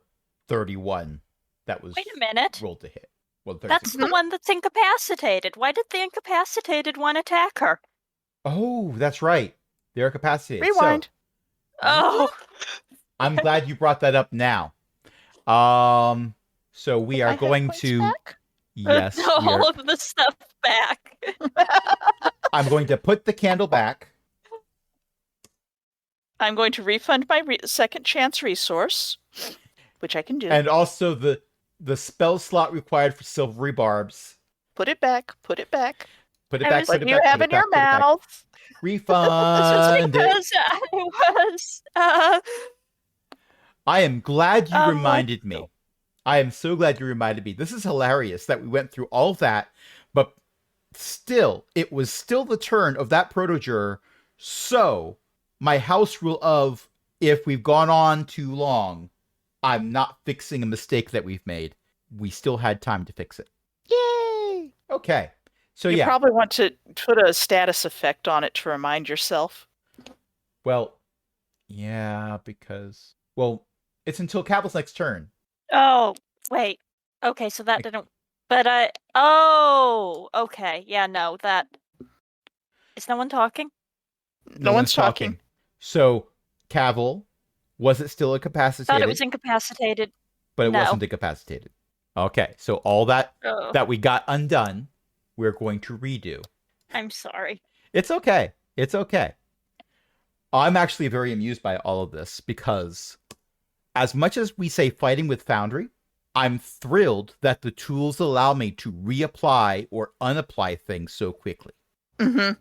31 that was Wait a minute. rolled to hit. Well, the That's 36. the one that's incapacitated. Why did the incapacitated one attack her? Oh, that's right. They're incapacitated. Rewind. Oh, I'm glad you brought that up now. So we I are have going points to... back? Yes. we all are- of the stuff back. I'm going to put the candle back. I'm going to refund my second chance resource, which I can do. And also the spell slot required for silvery barbs. Put it back. Put it back. Put it I back, was- put What it you back, have put in it your back, put it back. mouth. Refund it. Because I was, I am glad you Oh my reminded me. I am so glad you reminded me. This is hilarious that we went through all of that, but still, it was still the turn of that proto-juror. So, my house rule of if we've gone on too long, I'm not fixing a mistake that we've made. We still had time to fix it. Yay! Okay. So You yeah. probably want to put a status effect on it to remind yourself. Well, yeah, because well, it's until Cavill's next turn. oh, wait. Okay, so that didn't. But oh, okay. Yeah, no, that. Is no one talking? No one's talking. So, Cavill, was it still incapacitated? Thought it was incapacitated. but it no. wasn't incapacitated. Okay, so all that Oh, we got undone, we're going to redo. I'm sorry. It's okay. It's okay. I'm actually very amused by all of this because as much as we say fighting with Foundry, I'm thrilled that the tools allow me to reapply or unapply things so quickly. Mm-hmm.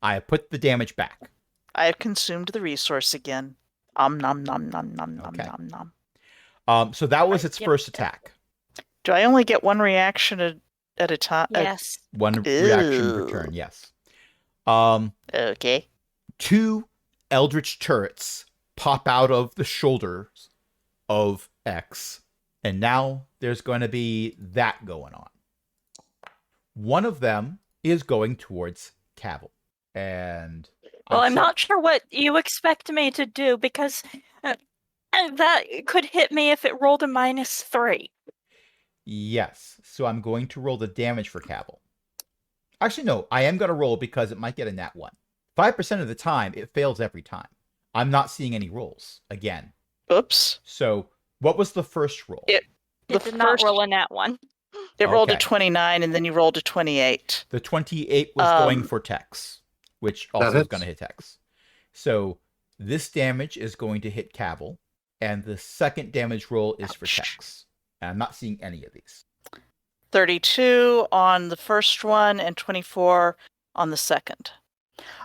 I have put the damage back. I have consumed the resource again. Nom nom nom nom nom Okay. nom nom. So that was I its get first that. attack. Do I only get one reaction at a time? Yes. One reaction per Ew. turn, yes. Okay. 2 eldritch turrets pop out of the shoulders of X, and now there's going to be that going on. One of them is going towards Cavill, and Well, I'm not sure what you expect me to do because that could hit me if it rolled a -3. Yes. So I'm going to roll the damage for Cavil. Actually, no. I am going to roll because it might get a nat 1. 5% of the time, it fails every time. I'm not seeing any rolls again. Oops. So what was the first roll? It It did not roll a nat 1. It rolled a Okay. 29, and then you rolled a 28. The 28 was going for Tex, which also is hits. going to hit Tex. So this damage is going to hit Cavil, and the second damage roll is for Ouch. Tex. And I'm not seeing any of these. 32 on the first one and 24 on the second.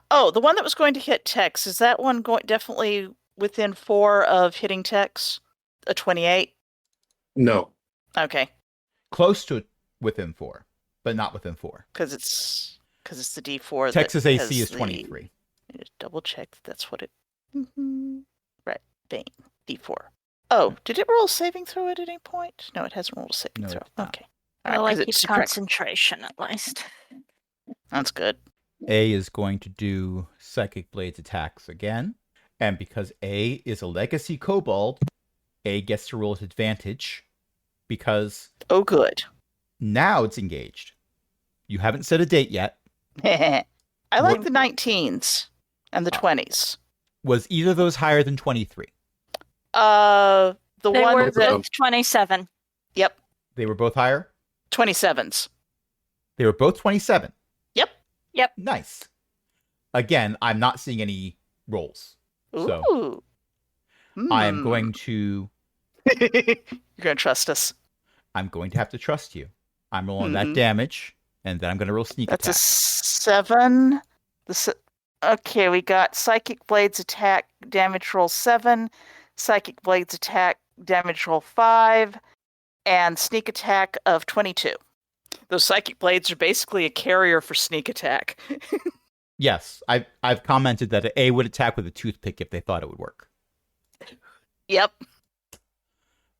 Oh, the one that was going to hit Tex, is that one definitely within 4 of hitting Tex? A 28? No. Okay, Close to within 4, but not within 4. because it's the D4. Tex's that AC has is 23. Just double check that's what it. Right, bang, D4. Oh, did it roll a saving throw at any point? No, it hasn't rolled a saving No, throw. it's not. Okay, I like 'cause his it's correct. concentration, at least. That's good. A is going to do Psychic Blades attacks again. And because A is a legacy kobold, A gets to roll at advantage because Oh, good. now it's engaged. You haven't set a date yet. I like What- the 19s and the 20s. Was either of those higher than 23? The They one were Both of them. both 27. Yep, They were both higher? 27s. They were both 27. Yep. Nice. Again, I'm not seeing any rolls. So Ooh. I am going to You're going to trust us. I'm going to have to trust you. I'm rolling that Mhm. damage, and then I'm going to roll sneak That's a attack. 7. Okay, we got Psychic Blades attack damage roll 7, Psychic Blades attack damage roll 5, and sneak attack of 22. Those Psychic Blades are basically a carrier for sneak attack. Yes, I've commented that A would attack with a toothpick if they thought it would work. Yep.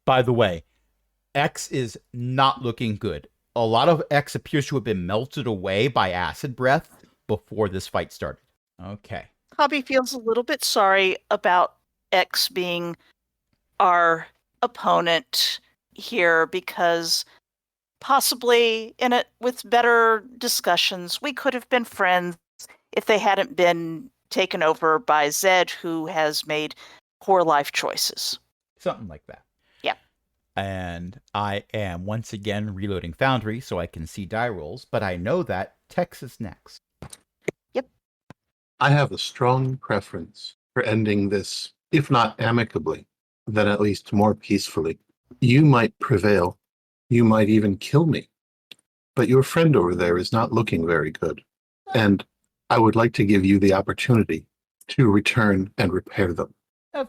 By the way, X is not looking good. A lot of X appears to have been melted away by acid breath before this fight started. Okay. Hobby feels a little bit sorry about X being our opponent here because possibly in it with better discussions, we could have been friends if they hadn't been taken over by Zed, who has made poor life choices. Something like that. Yeah. And I am once again reloading Foundry so I can see die rolls, but I know that Tex is next. I have a strong preference for ending this, if not amicably, then at least more peacefully. You might prevail. You might even kill me. But your friend over there is not looking very good. And I would like to give you the opportunity to return and repair them.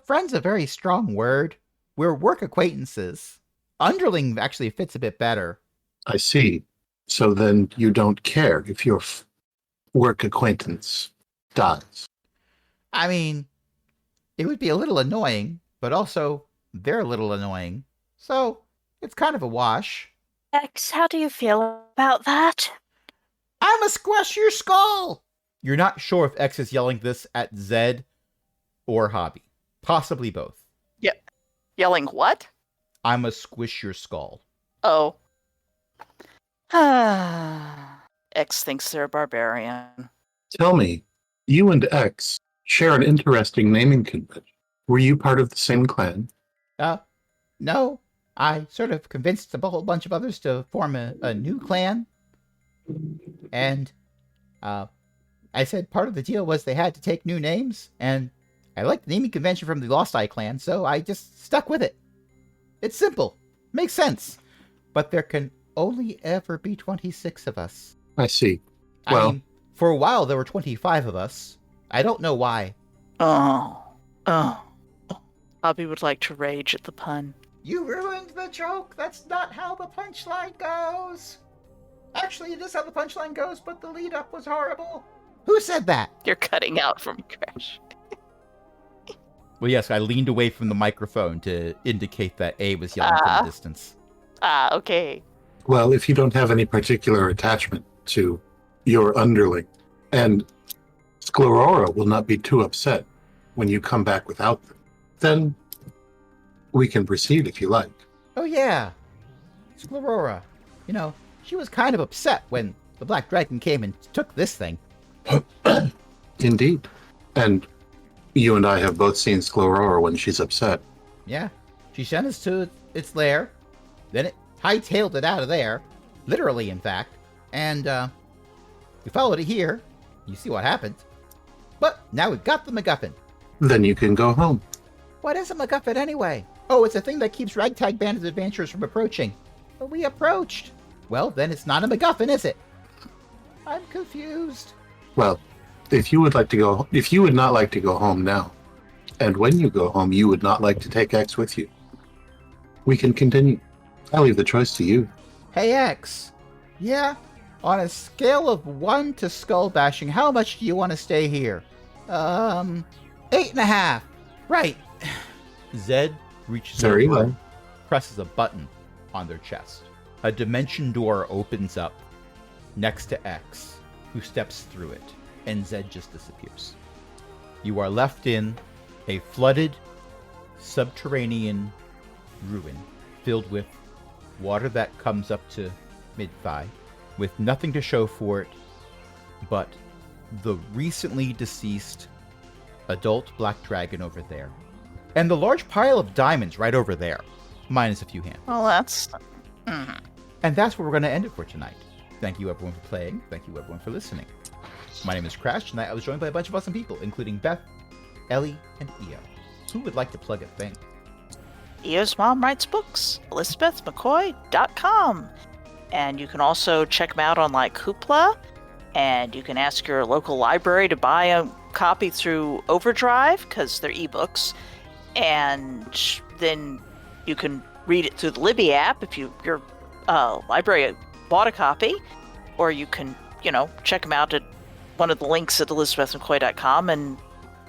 Friend's a very strong word. We're work acquaintances. Underling actually fits a bit better. I see. So then you don't care if your work acquaintance dies. I mean, it would be a little annoying, but also they're a little annoying. So it's kind of a wash. X, how do you feel about that? I'ma squash your skull! You're not sure if X is yelling this at Zed or Hobby. Possibly both. Yelling what? I'ma squish your skull. Oh. X thinks they're a barbarian. Tell me, you and X share an interesting naming convention. Were you part of the same clan? No. I sort of convinced a whole bunch of others to form a new clan. And, I said part of the deal was they had to take new names, and I liked the naming convention from the Lost Eye clan, so I just stuck with it. It's simple. Makes sense. But there can only ever be 26 of us. I see. I Well- mean, for a while there were 25 of us. I don't know why. Oh. Hobby would like to rage at the pun. You ruined the joke. That's not how the punchline goes. Actually, it is how the punchline goes, but the lead up was horrible. Who said that? You're cutting out from Crash. Well, yes, I leaned away from the microphone to indicate that A was yelling from Ah. a distance. Okay. Well, if you don't have any particular attachment to your underling, and Sclerora will not be too upset when you come back without them, then we can proceed if you like. Oh, yeah. Sclerora. You know, she was kind of upset when the Black Dragon came and took this thing. Indeed. And you and I have both seen Sclerora when she's upset. Yeah, she sent us to its lair. Then it hightailed it out of there. Literally, in fact. And, we followed it here. You see what happened. But now we've got the MacGuffin. Then you can go home. What is a MacGuffin anyway? Oh, it's a thing that keeps Ragtag Band's adventurers from approaching. But we approached. Well, then it's not a MacGuffin, is it? I'm confused. Well, if you would not like to go home now, and when you go home you would not like to take X with you, we can continue. I leave the choice to you. Hey, X. Yeah? On a scale of 1 to skull bashing, how much do you want to stay here? 8.5. Right. Zed reaches Very over, well. presses a button on their chest. A dimension door opens up next to X, who steps through it, and Zed just disappears. You are left in a flooded, subterranean ruin filled with water that comes up to mid-thigh, with nothing to show for it but the recently deceased adult black dragon over there, and the large pile of diamonds right over there, minus a few hands. Well, that's. And that's where we're going to end it for tonight. Thank you everyone for playing. Thank you everyone for listening. My name is Crash. Tonight I was joined by a bunch of awesome people, including Beth, Ellie, and Io. Who would like to plug a thing? Io's mom writes books, ElizabethMcCoy.com. And you can also check them out on like Hoopla, and you can ask your local library to buy a copy through Overdrive because they're ebooks, and then you can read it through the Libby app if your library bought a copy, or you can check them out at one of the links at ElizabethMcCoy.com and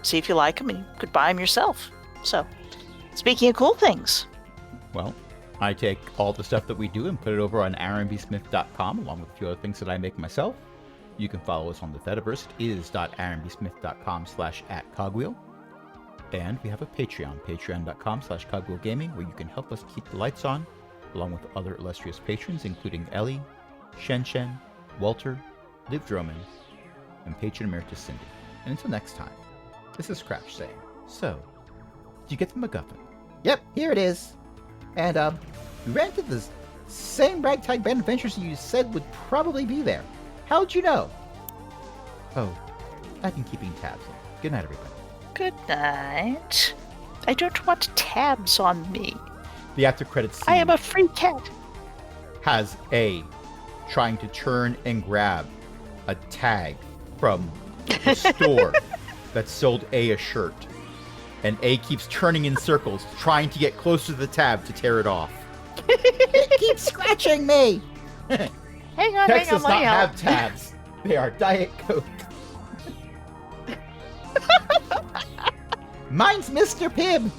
see if you like them, and you could buy them yourself. So, speaking of cool things. Well, I take all the stuff that we do and put it over on AaronBSmith.com, along with a few other things that I make myself. You can follow us on the Fediverse. It is aaronbsmith.com/@cogwheel. And we have a Patreon, patreon.com/cogwheelgaming, where you can help us keep the lights on, along with other illustrious patrons, including Ellie, Shen Shen, Walter, Liv Droman, and patron emeritus Cindy. And until next time, this is Crash saying, so, did you get the MacGuffin? Yep, here it is. And, we ran into the same Ragtag Band adventures you said would probably be there. How'd you know? Oh, I've been keeping tabs on. Good night, everybody. Good night. I don't want tabs on me. The after credits scene I am a free cat. has A trying to turn and grab a tag from the store that sold A shirt. And A keeps turning in circles, trying to get closer to the tab to tear it off. It keeps scratching me! Hang on, Tex does let not me help. have tabs. They are Diet Coke. Mine's Mr. Pibb.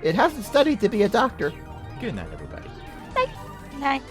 It hasn't studied to be a doctor. Good night, everybody. Night.